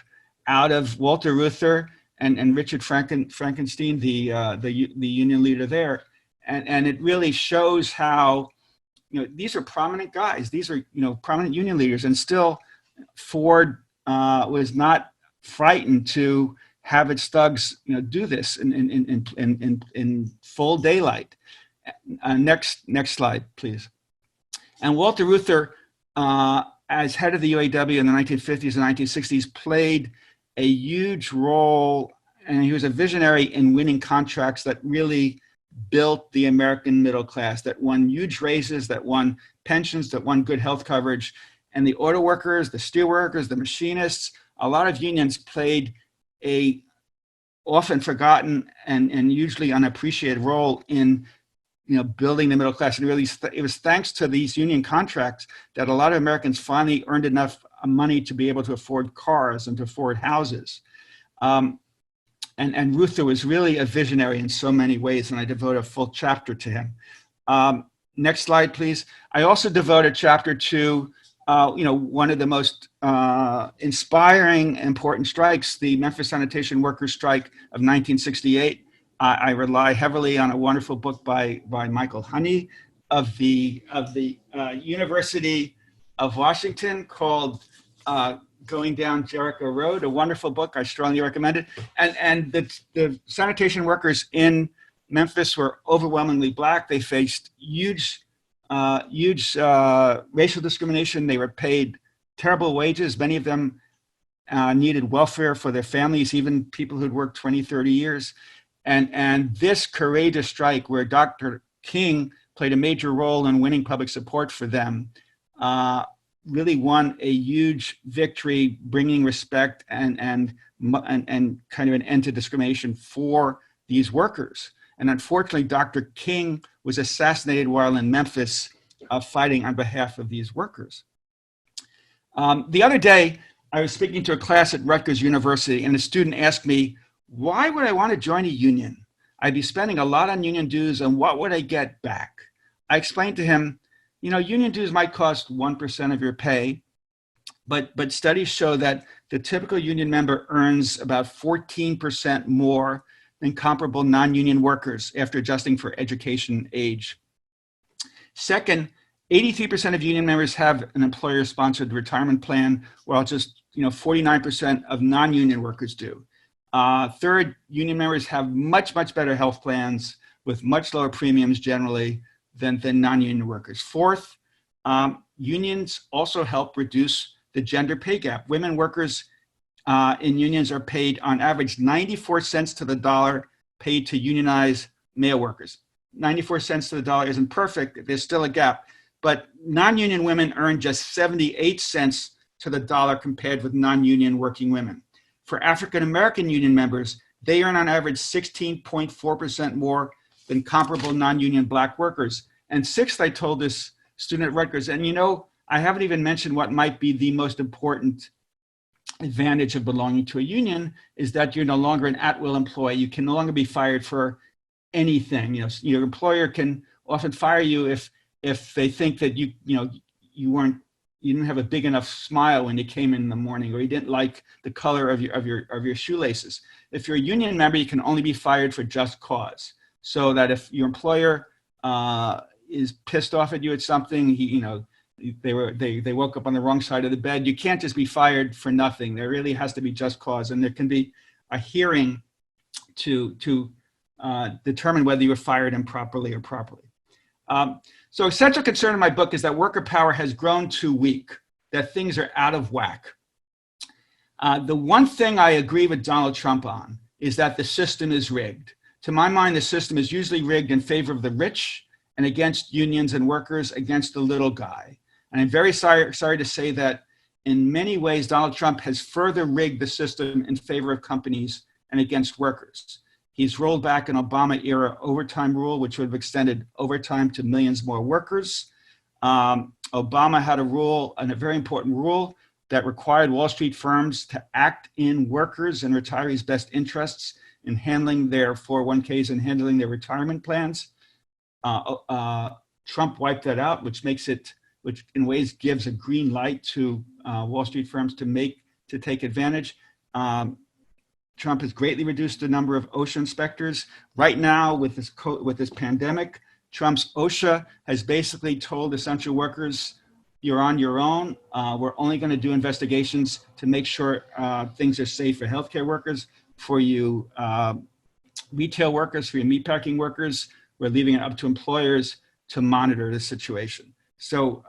out of Walter Reuther and Richard Frankenstein, the union leader there. And it really shows how, these are prominent guys. These are, prominent union leaders. And still, Ford was not frightened to have its thugs, do this in full daylight. Next slide, please. And Walter Reuther, as head of the UAW in the 1950s and 1960s, played a huge role, and he was a visionary in winning contracts that really built the American middle class, that won huge raises, that won pensions, that won good health coverage. And the auto workers, the steel workers, the machinists, a lot of unions played a often forgotten and usually unappreciated role in building the middle class. And really, it was thanks to these union contracts that a lot of Americans finally earned enough money to be able to afford cars and to afford houses. And Reuther was really a visionary in so many ways, and I devote a full chapter to him. Next slide, please. I also devote a chapter to one of the most inspiring, important strikes, the Memphis Sanitation Workers Strike of 1968. I rely heavily on a wonderful book by Michael Honey of the University of Washington called Going Down Jericho Road, a wonderful book. I strongly recommend it. And the sanitation workers in Memphis were overwhelmingly Black. They faced huge racial discrimination. They were paid terrible wages. Many of them needed welfare for their families, even people who'd worked 20, 30 years. And this courageous strike, where Dr. King played a major role in winning public support for them, really won a huge victory, bringing respect and kind of an end to discrimination for these workers. And unfortunately, Dr. King was assassinated while in Memphis fighting on behalf of these workers. The other day, I was speaking to a class at Rutgers University, and a student asked me, why would I want to join a union? I'd be spending a lot on union dues, and what would I get back? I explained to him, union dues might cost 1% of your pay, but studies show that the typical union member earns about 14% more than comparable non-union workers after adjusting for education age. Second, 83% of union members have an employer-sponsored retirement plan, while just 49% of non-union workers do. Third, union members have much better health plans with much lower premiums generally than non-union workers. Fourth, unions also help reduce the gender pay gap. Women workers in unions are paid on average 94 cents to the dollar paid to unionize male workers. 94 cents to the dollar isn't perfect. There's still a gap. But non-union women earn just 78 cents to the dollar compared with non-union working women. For African-American union members, they earn on average 16.4% more than comparable non-union Black workers. And sixth, I told this student at Rutgers, and I haven't even mentioned what might be the most important advantage of belonging to a union, is that you're no longer an at-will employee. You can no longer be fired for anything. Your employer can often fire you if they think that you didn't have a big enough smile when you came in the morning, or you didn't like the color of your shoelaces. If you're a union member, you can only be fired for just cause. So that if your employer is pissed off at you at something, they woke up on the wrong side of the bed, you can't just be fired for nothing. There really has to be just cause, and there can be a hearing to determine whether you were fired improperly or properly. So a central concern in my book is that worker power has grown too weak, that things are out of whack. The one thing I agree with Donald Trump on is that the system is rigged. To my mind, the system is usually rigged in favor of the rich and against unions and workers, against the little guy. And I'm very sorry to say that in many ways, Donald Trump has further rigged the system in favor of companies and against workers. He's rolled back an Obama-era overtime rule, which would have extended overtime to millions more workers. Obama had a rule, and a very important rule, that required Wall Street firms to act in workers' and retirees' best interests in handling their 401ks and handling their retirement plans. Trump wiped that out, which in ways gives a green light to Wall Street firms to take advantage. Trump has greatly reduced the number of OSHA inspectors. Right now, with this pandemic, Trump's OSHA has basically told essential workers, you're on your own. We're only going to do investigations to make sure things are safe for healthcare workers. For you retail workers, for your meatpacking workers, we're leaving it up to employers to monitor the situation. So,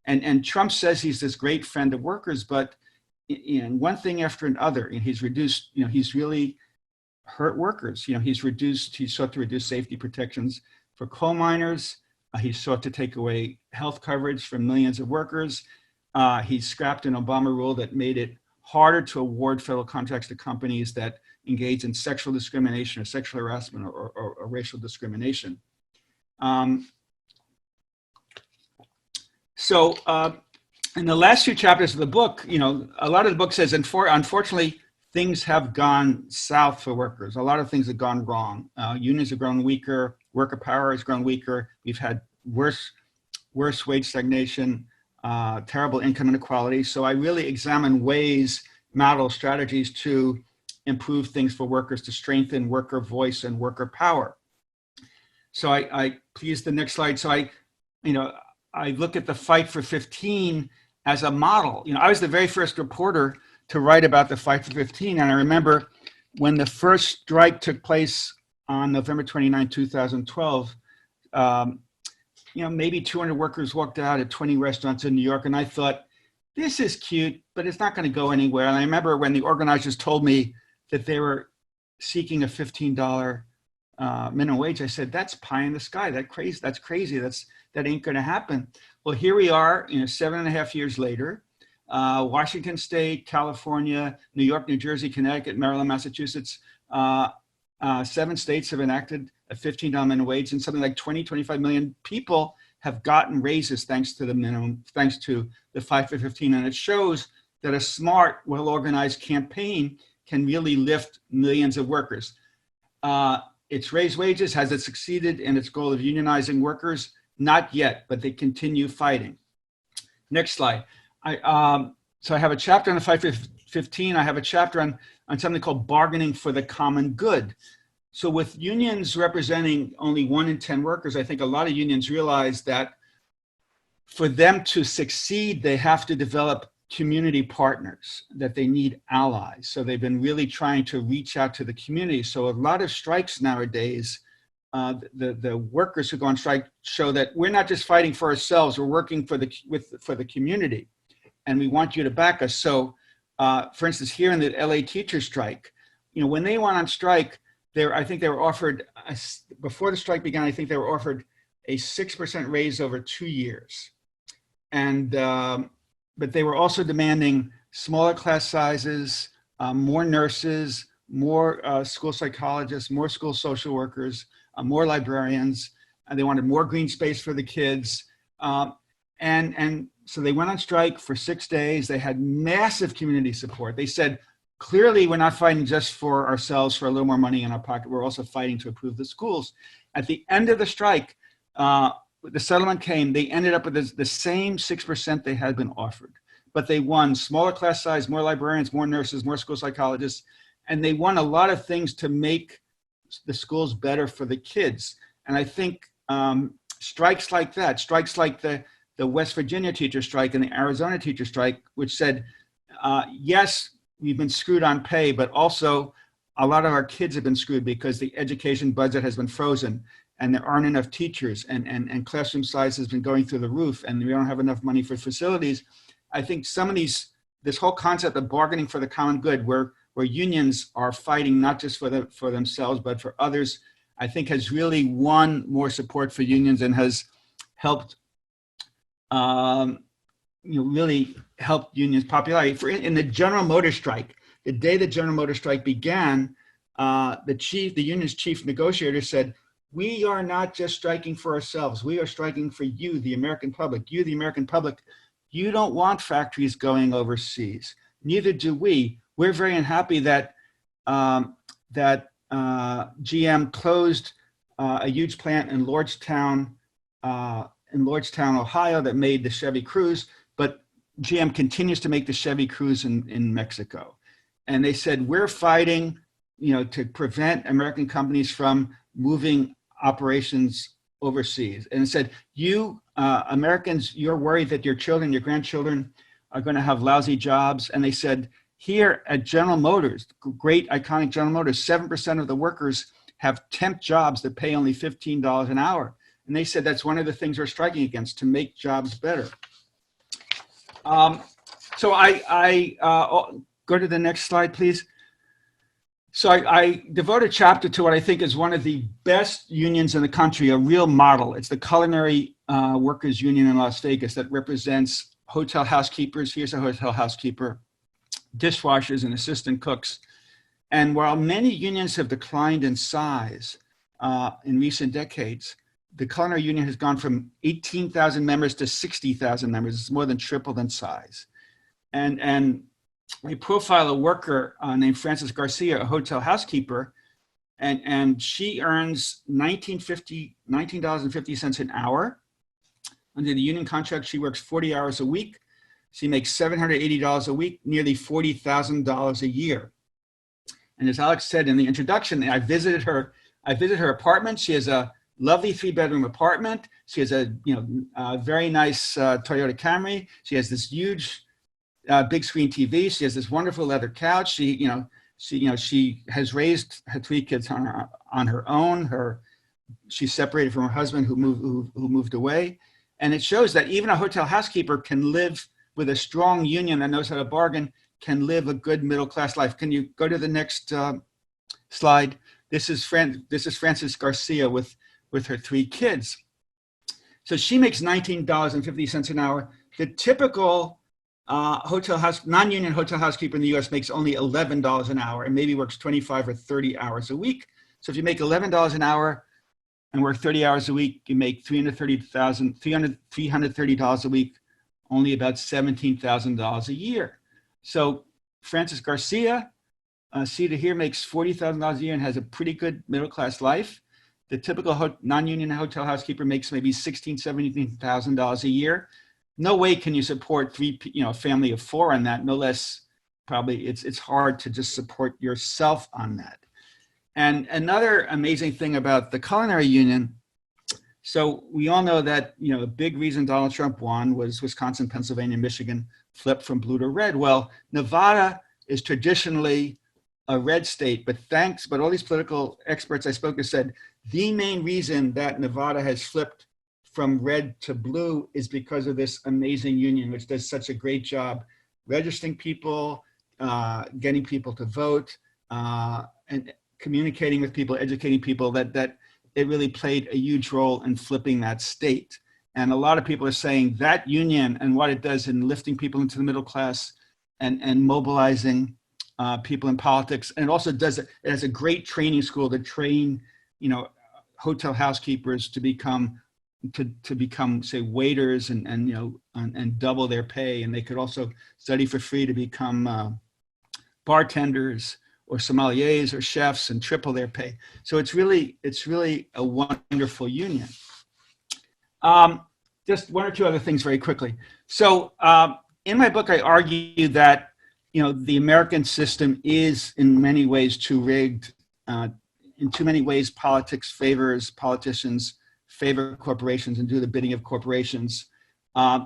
and Trump says he's this great friend of workers, but one thing after another, he's reduced, he's really hurt workers. He's sought to reduce safety protections for coal miners. He sought to take away health coverage from millions of workers. He scrapped an Obama rule that made it harder to award federal contracts to companies that engage in sexual discrimination or sexual harassment or racial discrimination. So in the last few chapters of the book, a lot of the book says, unfortunately, things have gone south for workers. A lot of things have gone wrong. Unions have grown weaker. Worker power has grown weaker. We've had worse wage stagnation, terrible income inequality. So I really examine ways, model strategies to improve things for workers, to strengthen worker voice and worker power. So I please the next slide. So I look at the Fight for 15 as a model. I was the very first reporter to write about the Fight for 15. And I remember when the first strike took place on November 29, 2012, maybe 200 workers walked out at 20 restaurants in New York. And I thought, this is cute, but it's not going to go anywhere. And I remember when the organizers told me that they were seeking a $15 minimum wage, I said, that's pie in the sky. That's crazy. That ain't going to happen. Well, here we are, 7.5 years later. Washington State, California, New York, New Jersey, Connecticut, Maryland, Massachusetts, 7 states have enacted a $15 minimum wage, and something like 25 million people have gotten raises thanks to the Fight for 15. And it shows that a smart, well-organized campaign can really lift millions of workers. It's raised wages. Has it succeeded in its goal of unionizing workers? Not yet, but they continue fighting. Next slide. So I have a chapter on the Fight for 15. I have a chapter on something called bargaining for the common good. So with unions representing only 1 in 10 workers, I think a lot of unions realize that for them to succeed, they have to develop community partners, that they need allies. So they've been really trying to reach out to the community. So a lot of strikes nowadays, the workers who go on strike show that we're not just fighting for ourselves, we're working for the community, and we want you to back us. So for instance, here in the LA teacher strike, when they went on strike, I think they were offered, before the strike began, I think they were offered a 6% raise over 2 years. And, but they were also demanding smaller class sizes, more nurses, more school psychologists, more school social workers, more librarians, and they wanted more green space for the kids. And so they went on strike for 6 days. They had massive community support. They said, clearly, we're not fighting just for ourselves for a little more money in our pocket. We're also fighting to improve the schools. At the end of the strike, the settlement came. They ended up with the same 6% they had been offered, but they won smaller class size, more librarians, more nurses, more school psychologists, and they won a lot of things to make the schools better for the kids. And I think strikes like that, strikes like the West Virginia teacher strike and the Arizona teacher strike, which said, yes, we've been screwed on pay, but also a lot of our kids have been screwed because the education budget has been frozen and there aren't enough teachers and classroom size has been going through the roof and we don't have enough money for facilities. I think some of these this whole concept of bargaining for the common good, where unions are fighting not just for themselves, but for others, I think has really won more support for unions and has helped, really helped unions' popularity. In the General Motors strike, the day the General Motors strike began, the union's chief negotiator said, "We are not just striking for ourselves. We are striking for you, the American public. You, the American public, you don't want factories going overseas. Neither do we. We're very unhappy that GM closed a huge plant in Lordstown, Ohio, that made the Chevy Cruze, but GM continues to make the Chevy Cruze in Mexico." And they said, "We're fighting, to prevent American companies from moving operations overseas." And it said, "You Americans, you're worried that your children, your grandchildren are going to have lousy jobs." And they said, "Here at General Motors, great iconic General Motors, 7% of the workers have temp jobs that pay only $15 an hour." And they said that's one of the things we're striking against, to make jobs better. So I go to the next slide, please. So I devote a chapter to what I think is one of the best unions in the country, a real model. It's the Culinary Workers Union in Las Vegas that represents hotel housekeepers. Here's a hotel housekeeper, dishwashers and assistant cooks. And while many unions have declined in size in recent decades, the Culinary Union has gone from 18,000 members to 60,000 members. It's more than tripled in size. And we profile a worker named Frances Garcia, a hotel housekeeper, and she earns $19.50 an hour. Under the union contract, she works 40 hours a week. She makes $780 a week, nearly $40,000 a year. And as Alex said in the introduction, I visited her apartment. She has a lovely 3-bedroom apartment. She has a very nice Toyota Camry. She has this huge big screen TV. She has this wonderful leather couch. She has raised her 3 kids on her own. She's separated from her husband who moved away. And it shows that even a hotel housekeeper can live with a strong union that knows how to bargain, can live a good middle-class life. Can you go to the next slide? This is Frances Garcia with her 3 kids. So she makes $19.50 an hour. The typical non-union hotel housekeeper in the U.S. makes only $11 an hour and maybe works 25 or 30 hours a week. So if you make $11 an hour and work 30 hours a week, you make $330 a week, only about $17,000 a year. So Frances Garcia, seated here, makes $40,000 a year and has a pretty good middle-class life. The typical non-union hotel housekeeper makes maybe $16,000, $17,000 a year. No way can you support a family of 4 on that. No less, probably it's hard to just support yourself on that. And another amazing thing about the Culinary Union, so we all know that a big reason Donald Trump won was Wisconsin, Pennsylvania, Michigan flipped from blue to red. Well, Nevada is traditionally a red state, but all these political experts I spoke to said the main reason that Nevada has flipped from red to blue is because of this amazing union, which does such a great job registering people, getting people to vote, and communicating with people, educating people, that it really played a huge role in flipping that state. And a lot of people are saying that union and what it does in lifting people into the middle class and mobilizing people in politics. And it also it has a great training school to train, hotel housekeepers to become, say, waiters and double their pay. And they could also study for free to become bartenders or sommeliers or chefs and triple their pay. So it's really a wonderful union. Just 1 or 2 other things very quickly. So in my book, I argue that the American system is in many ways too rigged. In too many ways, politicians favor corporations and do the bidding of corporations.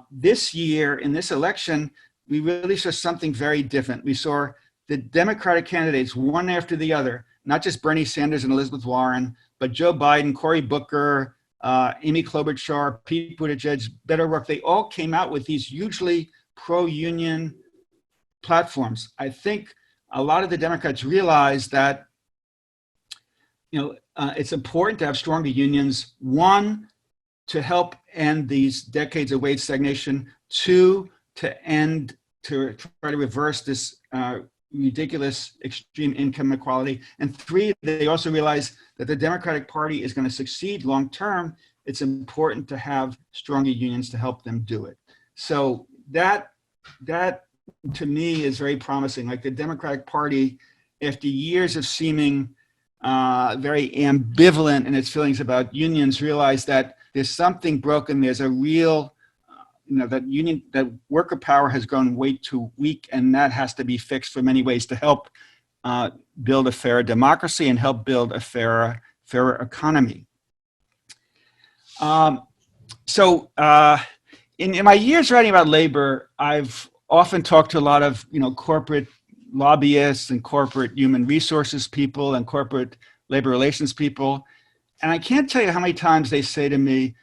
This year, in this election, we really saw something very different. We saw the Democratic candidates, one after the other, not just Bernie Sanders and Elizabeth Warren, but Joe Biden, Cory Booker, Amy Klobuchar, Pete Buttigieg, Beto O'Rourke. They all came out with these hugely pro-union platforms. I think a lot of the Democrats realize that it's important to have stronger unions. One, to help end these decades of wage stagnation. Two, to try to reverse this ridiculous extreme income inequality. And three, they also realize that the Democratic Party is going to succeed long term. It's important to have stronger unions to help them do it. So that to me is very promising. Like the Democratic Party, after years of seeming very ambivalent in its feelings about unions, realized that there's something broken. There's a real, that worker power has grown way too weak, and that has to be fixed for many ways to help build a fairer democracy and help build a fairer economy. In my years writing about labor, I've often talked to a lot of corporate lobbyists and corporate human resources people and corporate labor relations people. And I can't tell you how many times they say to me,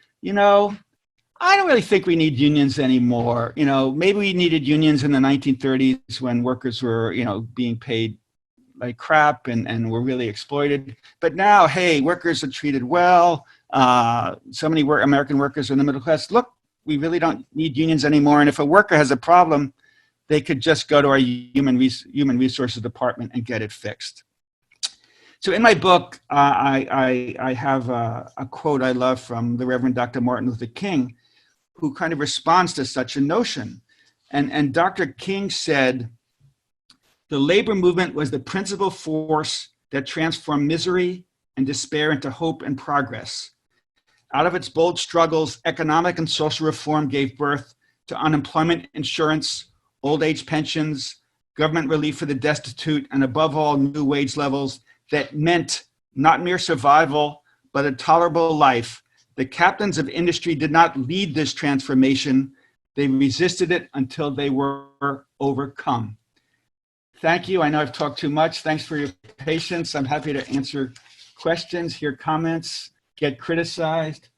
I don't really think we need unions anymore. Maybe we needed unions in the 1930s when workers were, being paid like crap and were really exploited. But now, hey, workers are treated well. So many American workers are in the middle class. Look, we really don't need unions anymore. And if a worker has a problem, they could just go to our human resources department and get it fixed. So in my book, I have a quote I love from the Reverend Dr. Martin Luther King, who kind of responds to such a notion. And Dr. King said, "The labor movement was the principal force that transformed misery and despair into hope and progress. Out of its bold struggles, economic and social reform gave birth to unemployment insurance, old age pensions, government relief for the destitute, and above all, new wage levels that meant not mere survival, but a tolerable life. The captains of industry did not lead this transformation. They resisted it until they were overcome." Thank you. I know I've talked too much. Thanks for your patience. I'm happy to answer questions, hear comments, get criticized.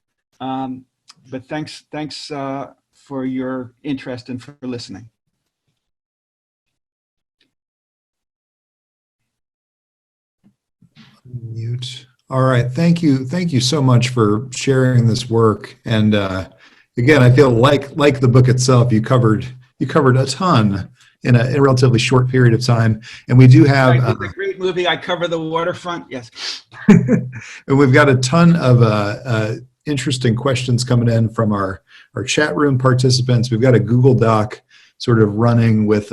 But thanks for your interest and for listening. Mute. All right. Thank you. Thank you so much for sharing this work. And again, I feel like the book itself, you covered a ton in a relatively short period of time. And we do have it's a great movie. I cover the waterfront. Yes. And we've got a ton of interesting questions coming in from our chat room participants. We've got a Google Doc sort of running with,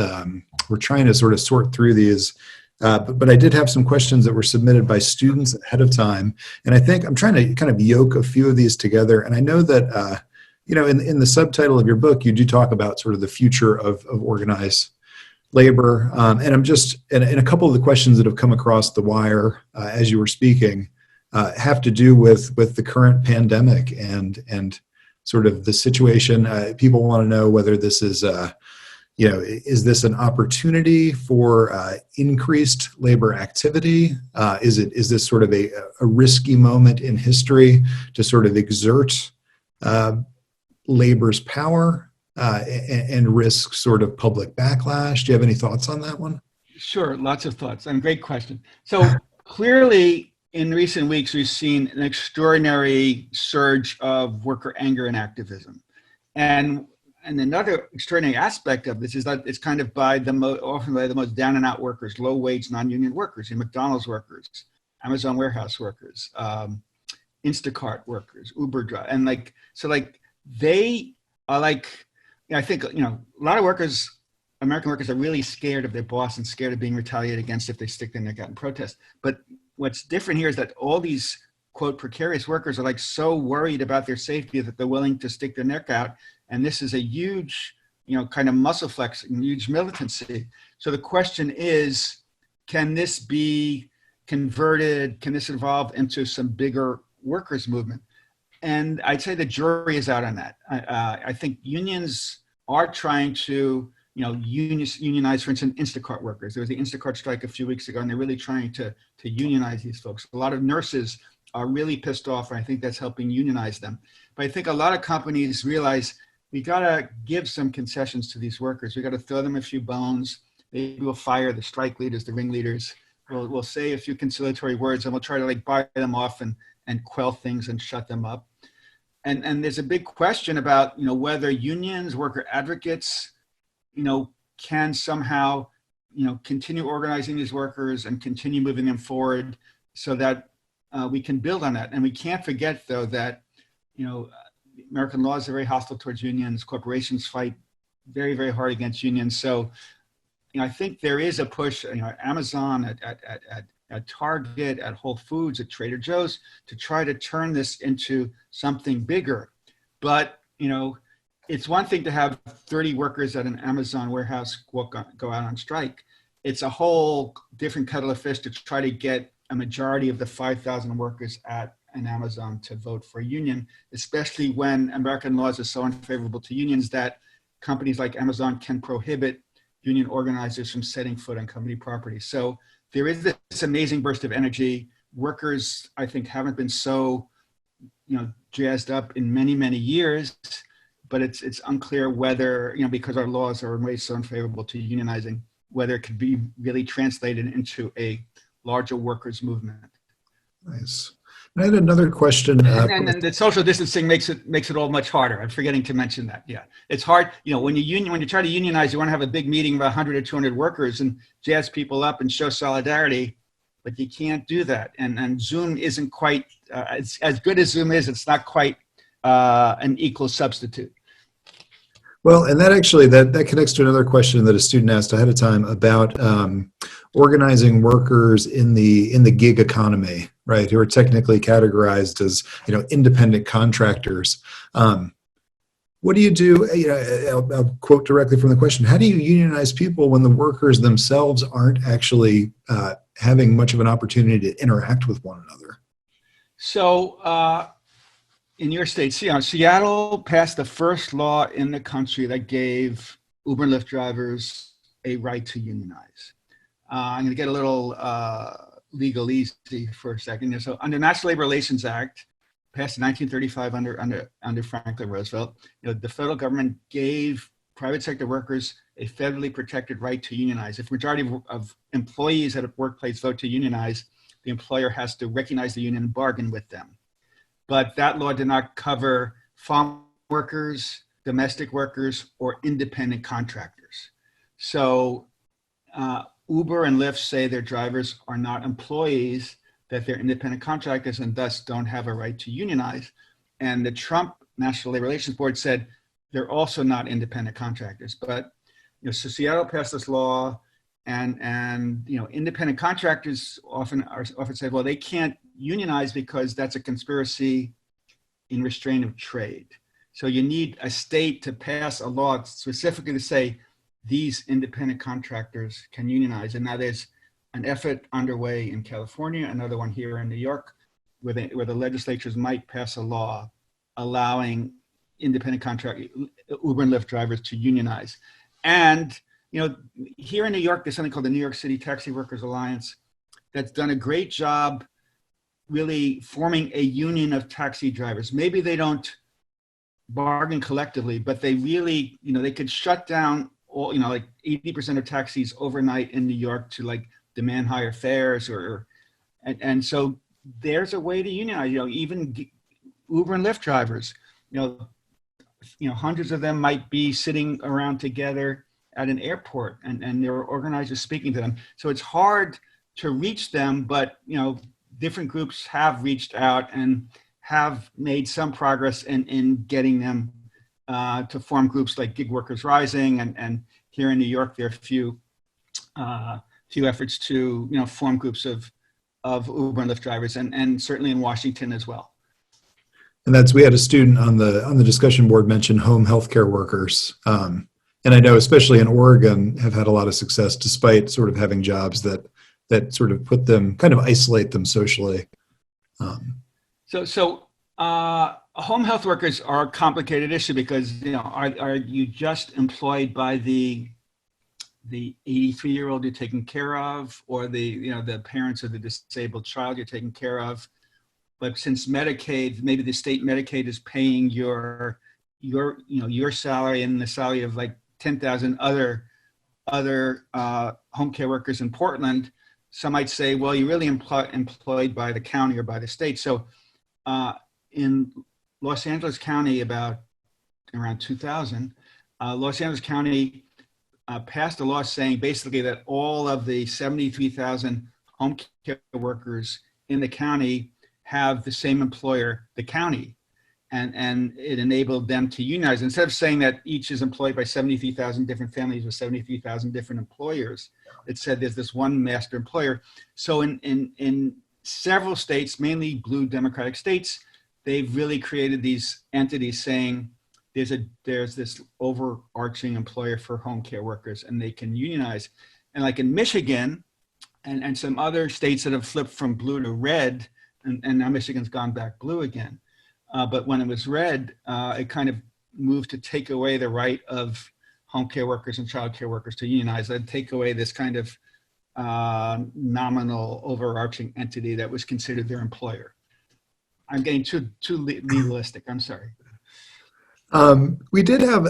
we're trying to sort of sort through these. But I did have some questions that were submitted by students ahead of time. And I think I'm trying to kind of yoke a few of these together. And I know that, in the subtitle of your book, you do talk about sort of the future of organized labor. And I'm just, and a couple of the questions that have come across the wire as you were speaking have to do with the current pandemic and sort of the situation. People want to know whether this is, is this an opportunity for increased labor activity? Is this sort of a risky moment in history to sort of exert labor's power and risk sort of public backlash? Do you have any thoughts on that one? Sure, lots of thoughts, and great question. So clearly, in recent weeks, we've seen an extraordinary surge of worker anger and activism. And another extraordinary aspect of this is that it's kind of often by the most down and out workers, low wage, non-union workers, McDonald's workers, Amazon warehouse workers, Instacart workers, Uber drivers. And they are I think, a lot of workers, American workers, are really scared of their boss and scared of being retaliated against if they stick their neck out in protest. But what's different here is that all these, quote, precarious workers are so worried about their safety that they're willing to stick their neck out. And this is a huge, kind of muscle flex and huge militancy. So the question is, can this be converted? Can this evolve into some bigger workers movement? And I'd say the jury is out on that. I think unions are trying to, unionize, for instance, Instacart workers. There was the Instacart strike a few weeks ago, and they're really trying to unionize these folks. A lot of nurses are really pissed off, and I think that's helping unionize them. But I think a lot of companies realize we got to give some concessions to these workers. We got to throw them a few bones. maybe we'll fire the strike leaders, the ringleaders. We'll say a few conciliatory words, and we'll try to like buy them off and quell things and shut them up. And there's a big question about, whether unions, worker advocates, can somehow, continue organizing these workers and continue moving them forward so that we can build on that. And we can't forget, though, that, American laws are very hostile towards unions. Corporations fight very, very hard against unions. So, I think there is a push, at Amazon, at Target, at Whole Foods, at Trader Joe's, to try to turn this into something bigger. But, it's one thing to have 30 workers at an Amazon warehouse go out on strike. It's a whole different kettle of fish to try to get a majority of the 5,000 workers at an Amazon to vote for a union, especially when American laws are so unfavorable to unions that companies like Amazon can prohibit union organizers from setting foot on company property. So there is this amazing burst of energy. Workers, I think, haven't been so, jazzed up in many, many years, but it's unclear whether, because our laws are in ways so unfavorable to unionizing, whether it could be really translated into a larger workers' movement. Nice. I had another question. And the social distancing makes it all much harder. I'm forgetting to mention that. Yeah, it's hard. When you try to unionize, you want to have a big meeting of 100 or 200 workers and jazz people up and show solidarity, but you can't do that. And Zoom isn't quite as good as Zoom is. It's not quite an equal substitute. Well, and that actually that connects to another question that a student asked ahead of time about organizing workers in the gig economy, right? Who are technically categorized as independent contractors. What do you do? I'll quote directly from the question: how do you unionize people when the workers themselves aren't actually having much of an opportunity to interact with one another? So. In your state, Seattle passed the first law in the country that gave Uber and Lyft drivers a right to unionize. I'm going to get a little legalese for a second. So under National Labor Relations Act, passed in 1935 under Franklin Roosevelt, the federal government gave private sector workers a federally protected right to unionize. If majority of employees at a workplace vote to unionize, the employer has to recognize the union and bargain with them. But that law did not cover farm workers, domestic workers, or independent contractors. So Uber and Lyft say their drivers are not employees, that they're independent contractors and thus don't have a right to unionize. And the Trump National Labor Relations Board said they're also not independent contractors. But so Seattle passed this law, and independent contractors often say, well, they can't unionize because that's a conspiracy in restraint of trade. So you need a state to pass a law specifically to say these independent contractors can unionize. And now there's an effort underway in California, another one here in New York, where the legislatures might pass a law allowing independent Uber and Lyft drivers to unionize. And here in New York, there's something called the New York City Taxi Workers Alliance that's done a great job really forming a union of taxi drivers. Maybe they don't bargain collectively, but they really, they could shut down all, like 80% of taxis overnight in New York to like demand higher fares and so there's a way to unionize, even Uber and Lyft drivers, hundreds of them might be sitting around together at an airport and there are organizers speaking to them. So it's hard to reach them, but, different groups have reached out and have made some progress in getting them to form groups like Gig Workers Rising. And here in New York, there are a few efforts to, form groups of Uber and Lyft drivers, and certainly in Washington as well. And we had a student on the discussion board mention home healthcare workers. And I know, especially in Oregon, have had a lot of success despite sort of having jobs that sort of kind of isolate them socially. So home health workers are a complicated issue because, are you just employed by the 83-year-old you're taking care of, or the parents of the disabled child you're taking care of? But since Medicaid, maybe the state Medicaid is paying your salary and the salary of like 10,000 other other home care workers in Portland, some might say, well, you're really employed by the county or by the state. So in Los Angeles County, around 2000, Los Angeles County passed a law saying basically that all of the 73,000 home care workers in the county have the same employer, the county. And it enabled them to unionize. Instead of saying that each is employed by 73,000 different families with 73,000 different employers, it said there's this one master employer. So in several states, mainly blue Democratic states, they've really created these entities saying there's this overarching employer for home care workers and they can unionize. And like in Michigan and some other states that have flipped from blue to red, and now Michigan's gone back blue again. But when it was red, it kind of moved to take away the right of home care workers and child care workers to unionize and take away this kind of nominal overarching entity that was considered their employer. I'm getting too legalistic. I'm sorry. We did have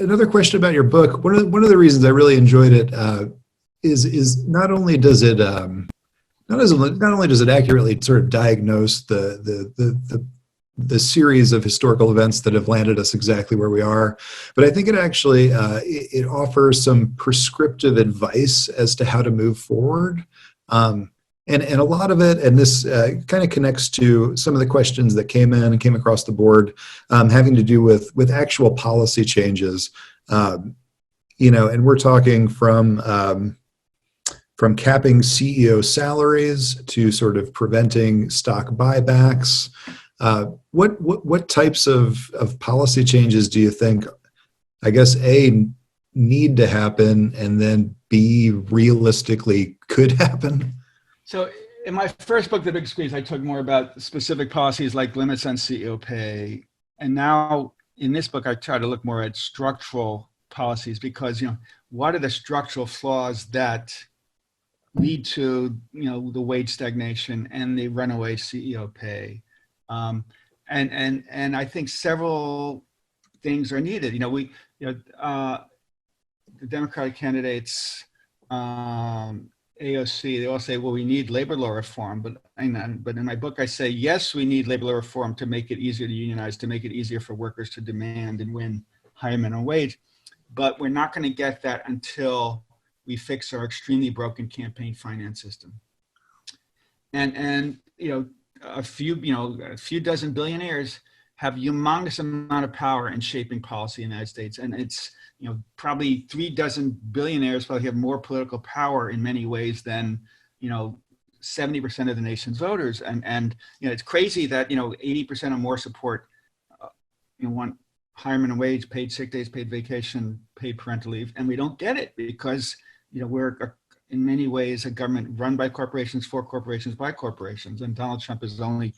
another question about your book. One of the reasons I really enjoyed it is not only does it accurately sort of diagnose the series of historical events that have landed us exactly where we are, but I think it actually it offers some prescriptive advice as to how to move forward. And a lot of it, and this kind of connects to some of the questions that came across the board, having to do with actual policy changes. And we're talking from capping CEO salaries to sort of preventing stock buybacks. What types of policy changes do you think, I guess, A, need to happen, and then B, realistically could happen? So in my first book, The Big Squeeze, I talked more about specific policies like limits on CEO pay. And now in this book, I try to look more at structural policies because, what are the structural flaws that lead to, the wage stagnation and the runaway CEO pay? And I think several things are needed. The Democratic candidates, AOC, they all say, well, we need labor law reform. But in my book, I say, yes, we need labor law reform to make it easier to unionize, to make it easier for workers to demand and win higher minimum wage. But we're not going to get that until we fix our extremely broken campaign finance system. And a few dozen billionaires have humongous amount of power in shaping policy in the United States. And it's, probably 3 dozen billionaires probably have more political power in many ways than, 70% of the nation's voters. And it's crazy that, 80% or more support, want higher minimum wage, paid sick days, paid vacation, paid parental leave. And we don't get it because, we're in many ways a government run by corporations, for corporations, by corporations. And Donald Trump is only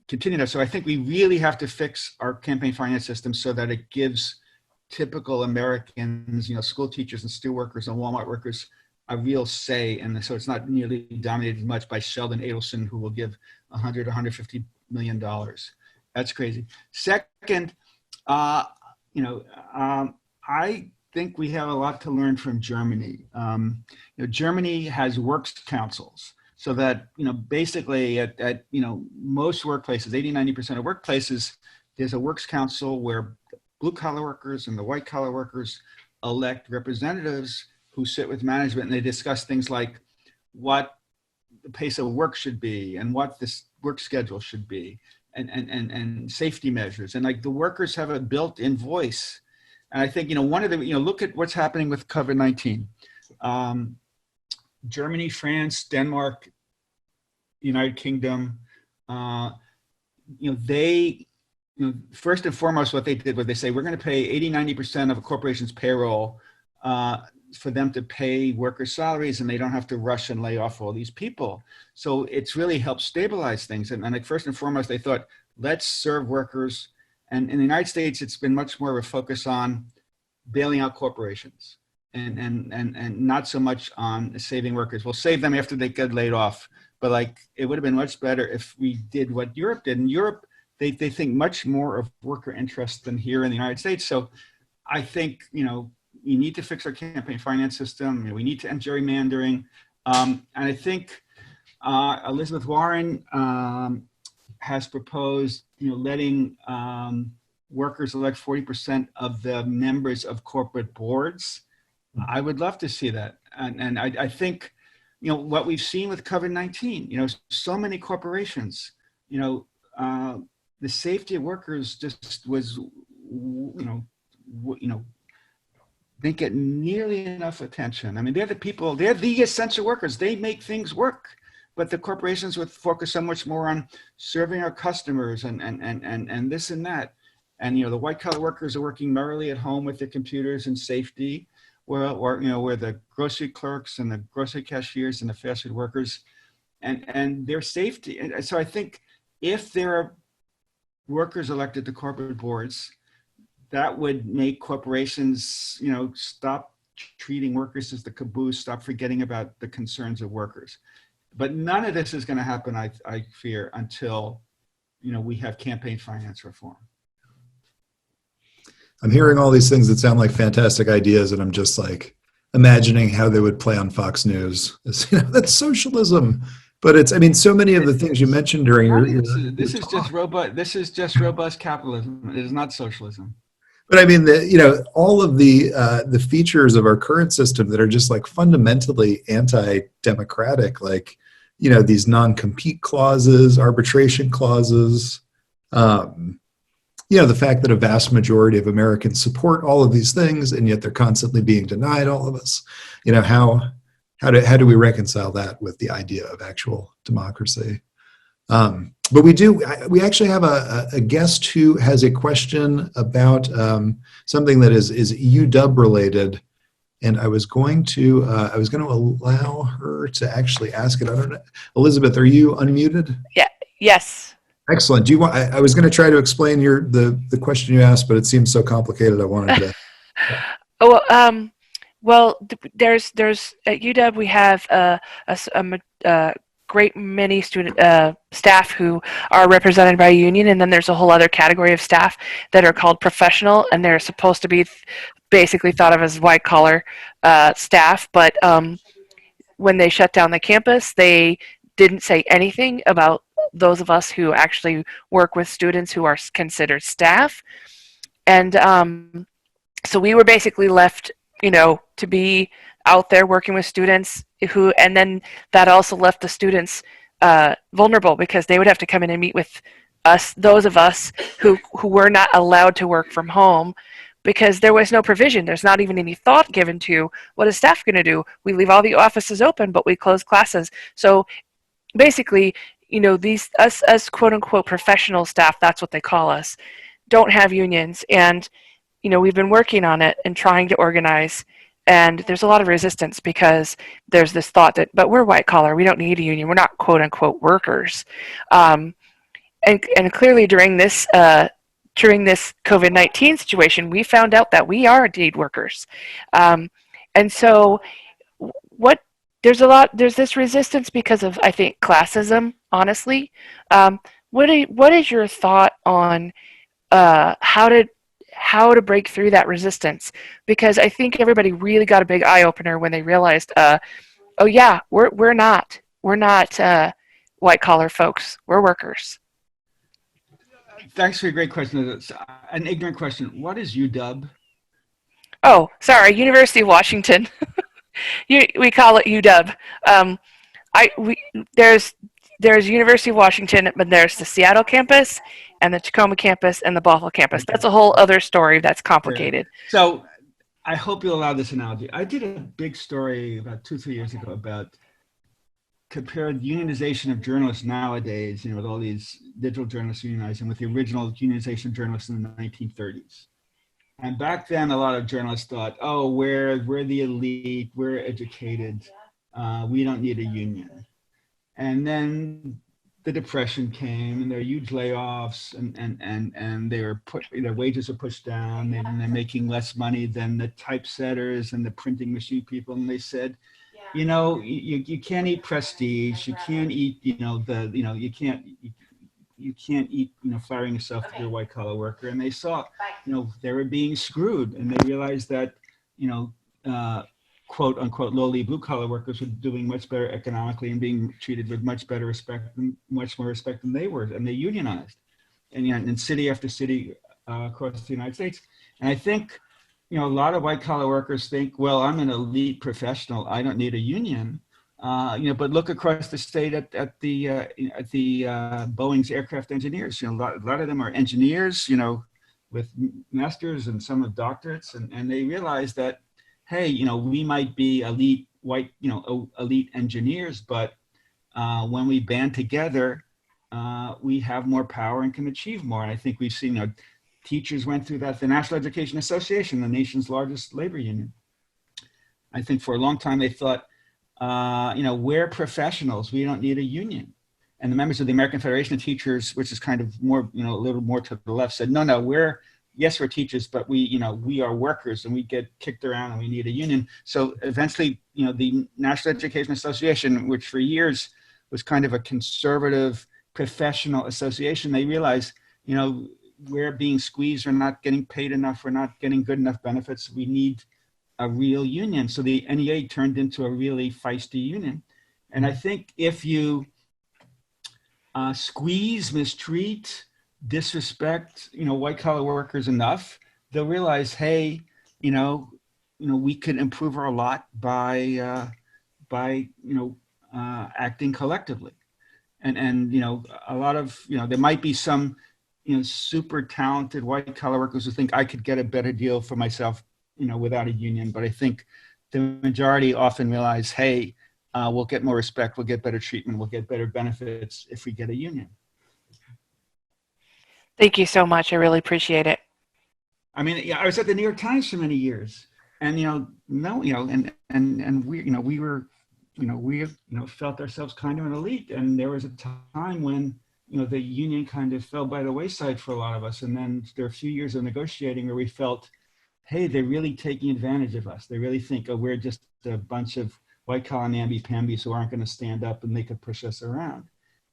continuing that. So I think we really have to fix our campaign finance system so that it gives typical Americans, school teachers and steel workers and Walmart workers a real say. And so it's not nearly dominated much by Sheldon Adelson, who will give $150 million. That's crazy. Second, I think we have a lot to learn from Germany. Germany has works councils. So that, basically at most workplaces, 80-90% of workplaces, there's a works council where blue collar workers and the white collar workers elect representatives who sit with management and they discuss things like what the pace of work should be and what this work schedule should be and safety measures. And like the workers have a built-in voice. And I think, one of the, look at what's happening with COVID-19. Germany, France, Denmark, United Kingdom, they, first and foremost, what they did was they say, we're going to pay 80-90% of a corporation's payroll for them to pay workers' salaries, and they don't have to rush and lay off all these people. So it's really helped stabilize things. And like first and foremost, they thought, let's serve workers. And in the United States, it's been much more of a focus on bailing out corporations and not so much on saving workers. We'll save them after they get laid off. But like, it would have been much better if we did what Europe did. In Europe, they think much more of worker interest than here in the United States. So I think, you need to fix our campaign finance system. We need to end gerrymandering. And I think Elizabeth Warren has proposed, letting workers elect 40% of the members of corporate boards. I would love to see that. And I think, what we've seen with COVID-19, so many corporations, the safety of workers just was, didn't get nearly enough attention. I mean, they're the people, they're the essential workers. They make things work. But the corporations would focus so much more on serving our customers and this and that. And, the white collar workers are working merrily at home with their computers in safety, where the grocery clerks and the grocery cashiers and the fast food workers and their safety. And so I think if there are workers elected to corporate boards, that would make corporations, stop treating workers as the caboose, stop forgetting about the concerns of workers. But none of this is going to happen, I fear, until, we have campaign finance reform. I'm hearing all these things that sound like fantastic ideas, and I'm just like imagining how they would play on Fox News. That's socialism. But so many of the things you mentioned during your this is just robust capitalism. It is not socialism. But all of the features of our current system that are just like fundamentally anti-democratic, like, these non-compete clauses, arbitration clauses, the fact that a vast majority of Americans support all of these things, and yet they're constantly being denied all of us. How do we reconcile that with the idea of actual democracy? But we actually have a guest who has a question about something that is UW related, and I was going to allow her to actually ask it. I don't know, Elizabeth, are you unmuted? Yeah. Yes. Excellent. Do you want? I was going to try to explain the question you asked, but it seems so complicated. I wanted to. Well, there's at UW we have a great many student staff who are represented by a union, and then there's a whole other category of staff that are called professional, and they're supposed to be basically thought of as white collar staff. But when they shut down the campus, they didn't say anything about those of us who actually work with students who are considered staff. And so we were basically left, to be out there working with students and then that also left the students vulnerable, because they would have to come in and meet with us, those of us who were not allowed to work from home, because there was no provision. There's not even any thought given to what is staff going to do. We leave all the offices open, but we close classes. So basically, these us quote unquote professional staff, that's what they call us, don't have unions. And, we've been working on it and trying to organize, and there's a lot of resistance because there's this thought that, but we're white collar, we don't need a union, we're not quote unquote workers. And clearly during this COVID-19 situation, we found out that we are indeed workers. And so there's this resistance because of, I think, classism, honestly. What is your thought on how to break through that resistance? Because I think everybody really got a big eye opener when they realized, oh yeah, we're not white collar folks, we're workers. Thanks for your great question. It's an ignorant question. What is UW? Oh, sorry, University of Washington. We call it UW. There's University of Washington, but there's the Seattle campus and the Tacoma campus and the Bothell campus. That's a whole other story that's complicated. So I hope you'll allow this analogy. I did a big story about 2-3 years ago about compared unionization of journalists nowadays, with all these digital journalists unionizing, with the original unionization of journalists in the 1930s. And back then, a lot of journalists thought, oh, we're the elite, we're educated, we don't need a union. And then the Depression came, and there were huge layoffs, and their wages are pushed down, and they're making less money than the typesetters and the printing machine people. And they said, you can't eat prestige, you can't eat, you can't eat, flattering yourself to be a white collar worker. And they saw, they were being screwed, and they realized that quote unquote lowly blue collar workers were doing much better economically and being treated with much better respect, much more respect than they were, and they unionized, and in city after city across the United States. And I think a lot of white collar workers think, well, I'm an elite professional, I don't need a union. But look across the state at the Boeing's aircraft engineers. A lot of them are engineers, with masters and some with doctorates, and they realize that, hey, we might be elite white, elite engineers, but when we band together, we have more power and can achieve more. And I think we've seen, teachers went through that. The National Education Association, the nation's largest labor union, I think for a long time they thought, we're professionals, we don't need a union. And the members of the American Federation of Teachers, which is kind of more, a little more to the left, said, no, we're teachers, but we are workers and we get kicked around and we need a union. So eventually, the National Education Association, which for years was kind of a conservative professional association, they realized, we're being squeezed, we're not getting paid enough, we're not getting good enough benefits, we need a real union. So the NEA turned into a really feisty union. And I think if you squeeze, mistreat, disrespect, white collar workers enough, they'll realize, hey, we could improve our lot by acting collectively. And a lot of, there might be some, super talented white collar workers who think I could get a better deal for myself, without a union. But I think the majority often realize, hey, we'll get more respect, we'll get better treatment, we'll get better benefits if we get a union. Thank you so much. I really appreciate it. I mean, I was at the New York Times for many years, and we were, we felt ourselves kind of an elite, and there was a time when the union kind of fell by the wayside for a lot of us, and then there were a few years of negotiating where we felt, hey, they're really taking advantage of us. They really think, oh, we're just a bunch of white collar namby-pambies who aren't going to stand up and they could push us around.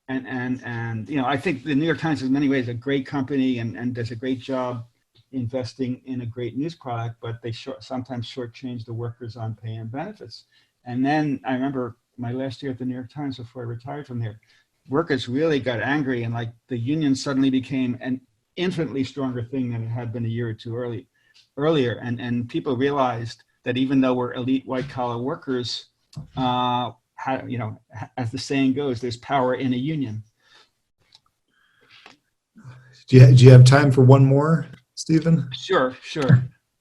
And I think the New York Times is in many ways a great company and does a great job investing in a great news product, but they sometimes shortchange the workers on pay and benefits. And then I remember my last year at the New York Times before I retired from there, workers really got angry, and the union suddenly became an infinitely stronger thing than it had been a year or two earlier. And people realized that even though we're elite white collar workers, as the saying goes, there's power in a union. Do you have time for one more, Stephen? Sure.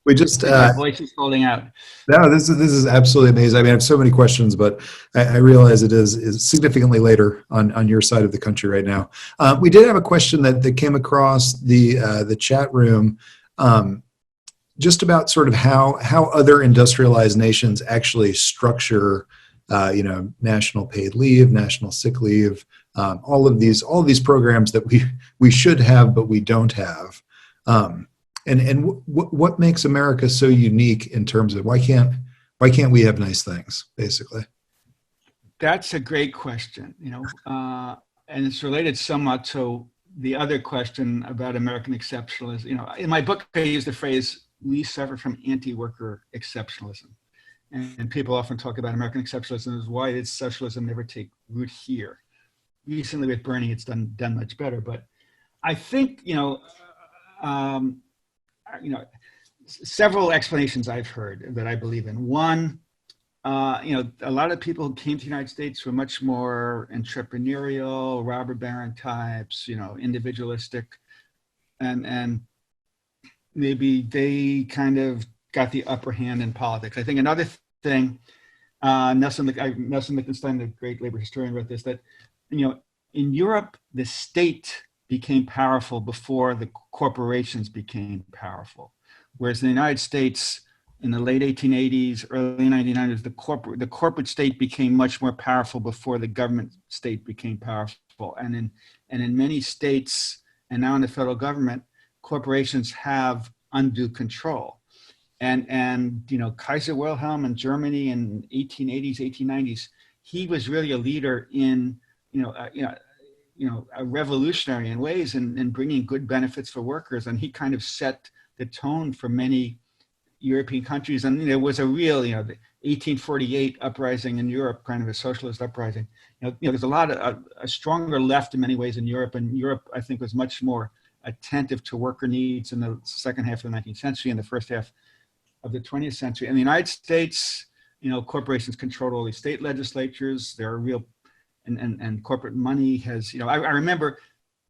We just my voice is holding out. No, this is absolutely amazing. I mean, I have so many questions, but I realize it is significantly later on your side of the country right now. We did have a question that came across the chat room, just about sort of how other industrialized nations actually structure, national paid leave, national sick leave, all of these programs that we should have but we don't have. And what makes America so unique in terms of why can't we have nice things, basically? That's a great question, and it's related somewhat to the other question about American exceptionalism. In my book, I use the phrase, we suffer from anti-worker exceptionalism. And people often talk about American exceptionalism as why did socialism never take root here? Recently with Bernie, it's done much better. But I think, several explanations I've heard that I believe in. One, a lot of people who came to the United States were much more entrepreneurial, robber baron types, individualistic, and maybe they kind of got the upper hand in politics. I think another thing, Nelson Lichtenstein, the great labor historian, wrote this, that in Europe the state became powerful before the corporations became powerful, whereas in the United States in the late 1880s, early 1990s, the corporate state became much more powerful before the government state became powerful, and in many states and now in the federal government, corporations have undue control. And Kaiser Wilhelm in Germany in 1880s, 1890s, he was really a leader in a revolutionary in ways in bringing good benefits for workers, and he kind of set the tone for many European countries. And there was a real, the 1848 uprising in Europe, kind of a socialist uprising. There's a lot of a stronger left in many ways in Europe. And Europe, I think, was much more attentive to worker needs in the second half of the 19th century and the first half of the 20th century. In the United States, corporations control all these state legislatures. There are real, and corporate money has, I remember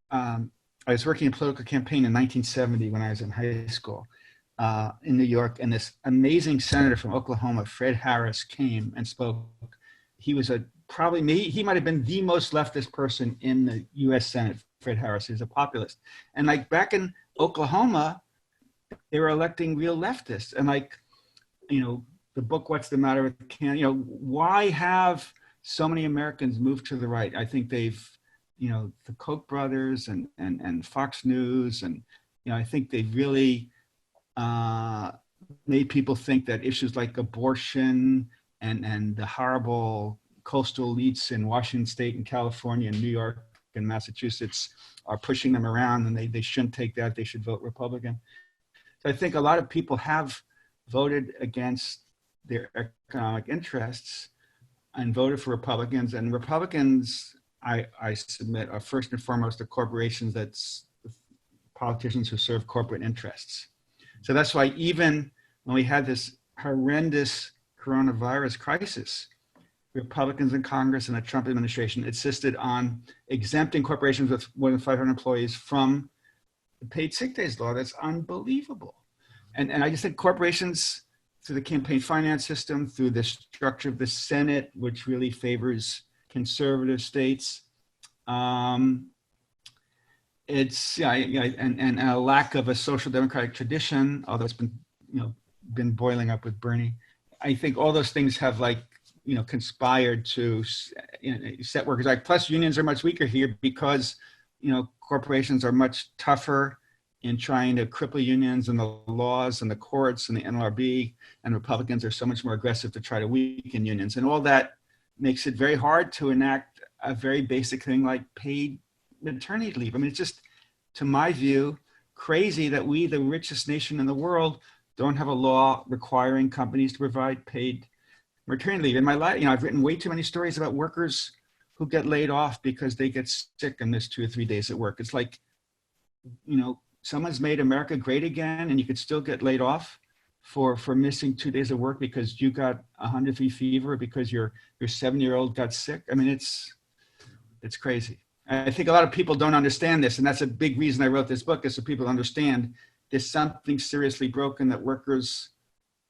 I was working in a political campaign in 1970 when I was in high school in New York, and this amazing senator from Oklahoma, Fred Harris, came and spoke. He was he might have been the most leftist person in the US Senate, Fred Harris. He was a populist. And like back in Oklahoma, they were electing real leftists. And the book, What's the Matter with Canada? Why have so many Americans moved to the right? I think they've, the Koch brothers and Fox News, and, I think they've really made people think that issues like abortion and the horrible coastal elites in Washington State and California and New York and Massachusetts are pushing them around, and they shouldn't take that. They should vote Republican. So I think a lot of people have voted against their economic interests and voted for Republicans. And Republicans, I submit, are first and foremost the corporations, that's politicians who serve corporate interests. So that's why even when we had this horrendous coronavirus crisis, Republicans in Congress and the Trump administration insisted on exempting corporations with more than 500 employees from the paid sick days law. That's unbelievable. And I just think corporations, through the campaign finance system, through the structure of the Senate, which really favors conservative states, it's and a lack of a social democratic tradition, although it's been boiling up with Bernie. I think all those things have conspired to set workers out. Plus, unions are much weaker here because corporations are much tougher in trying to cripple unions and the laws and the courts and the NLRB, and Republicans are so much more aggressive to try to weaken unions. And all that makes it very hard to enact a very basic thing like paid maternity leave. I mean, it's just, to my view, crazy that we, the richest nation in the world, don't have a law requiring companies to provide paid maternity leave. In my life, I've written way too many stories about workers who get laid off because they get sick and miss 2 or 3 days at work. It's like, someone's made America great again, and you could still get laid off for missing 2 days of work because you got a 100-degree fever, because your 7-year-old got sick. I mean, it's crazy. I think a lot of people don't understand this, and that's a big reason I wrote this book, is so people understand there's something seriously broken, that workers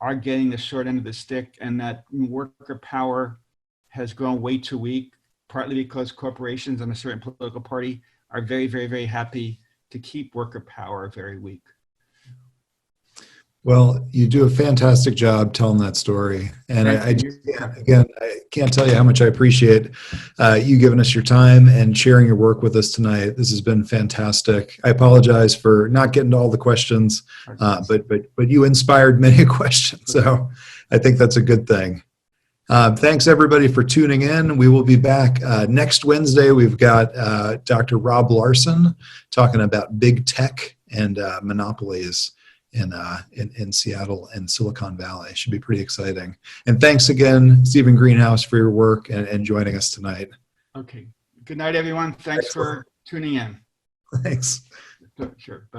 are getting the short end of the stick, and that worker power has grown way too weak, partly because corporations and a certain political party are very, very, very happy to keep worker power very weak. Well, you do a fantastic job telling that story. And I can't tell you how much I appreciate you giving us your time and sharing your work with us tonight. This has been fantastic. I apologize for not getting to all the questions, but you inspired many questions. So I think that's a good thing. Thanks everybody for tuning in. We will be back next Wednesday. We've got Dr. Rob Larson talking about big tech and monopolies in Seattle and Silicon Valley. Should be pretty exciting. And thanks again, Stephen Greenhouse, for your work and joining us tonight. Okay. Good night, everyone. Thanks for tuning in. Thanks. Sure. Bye-bye.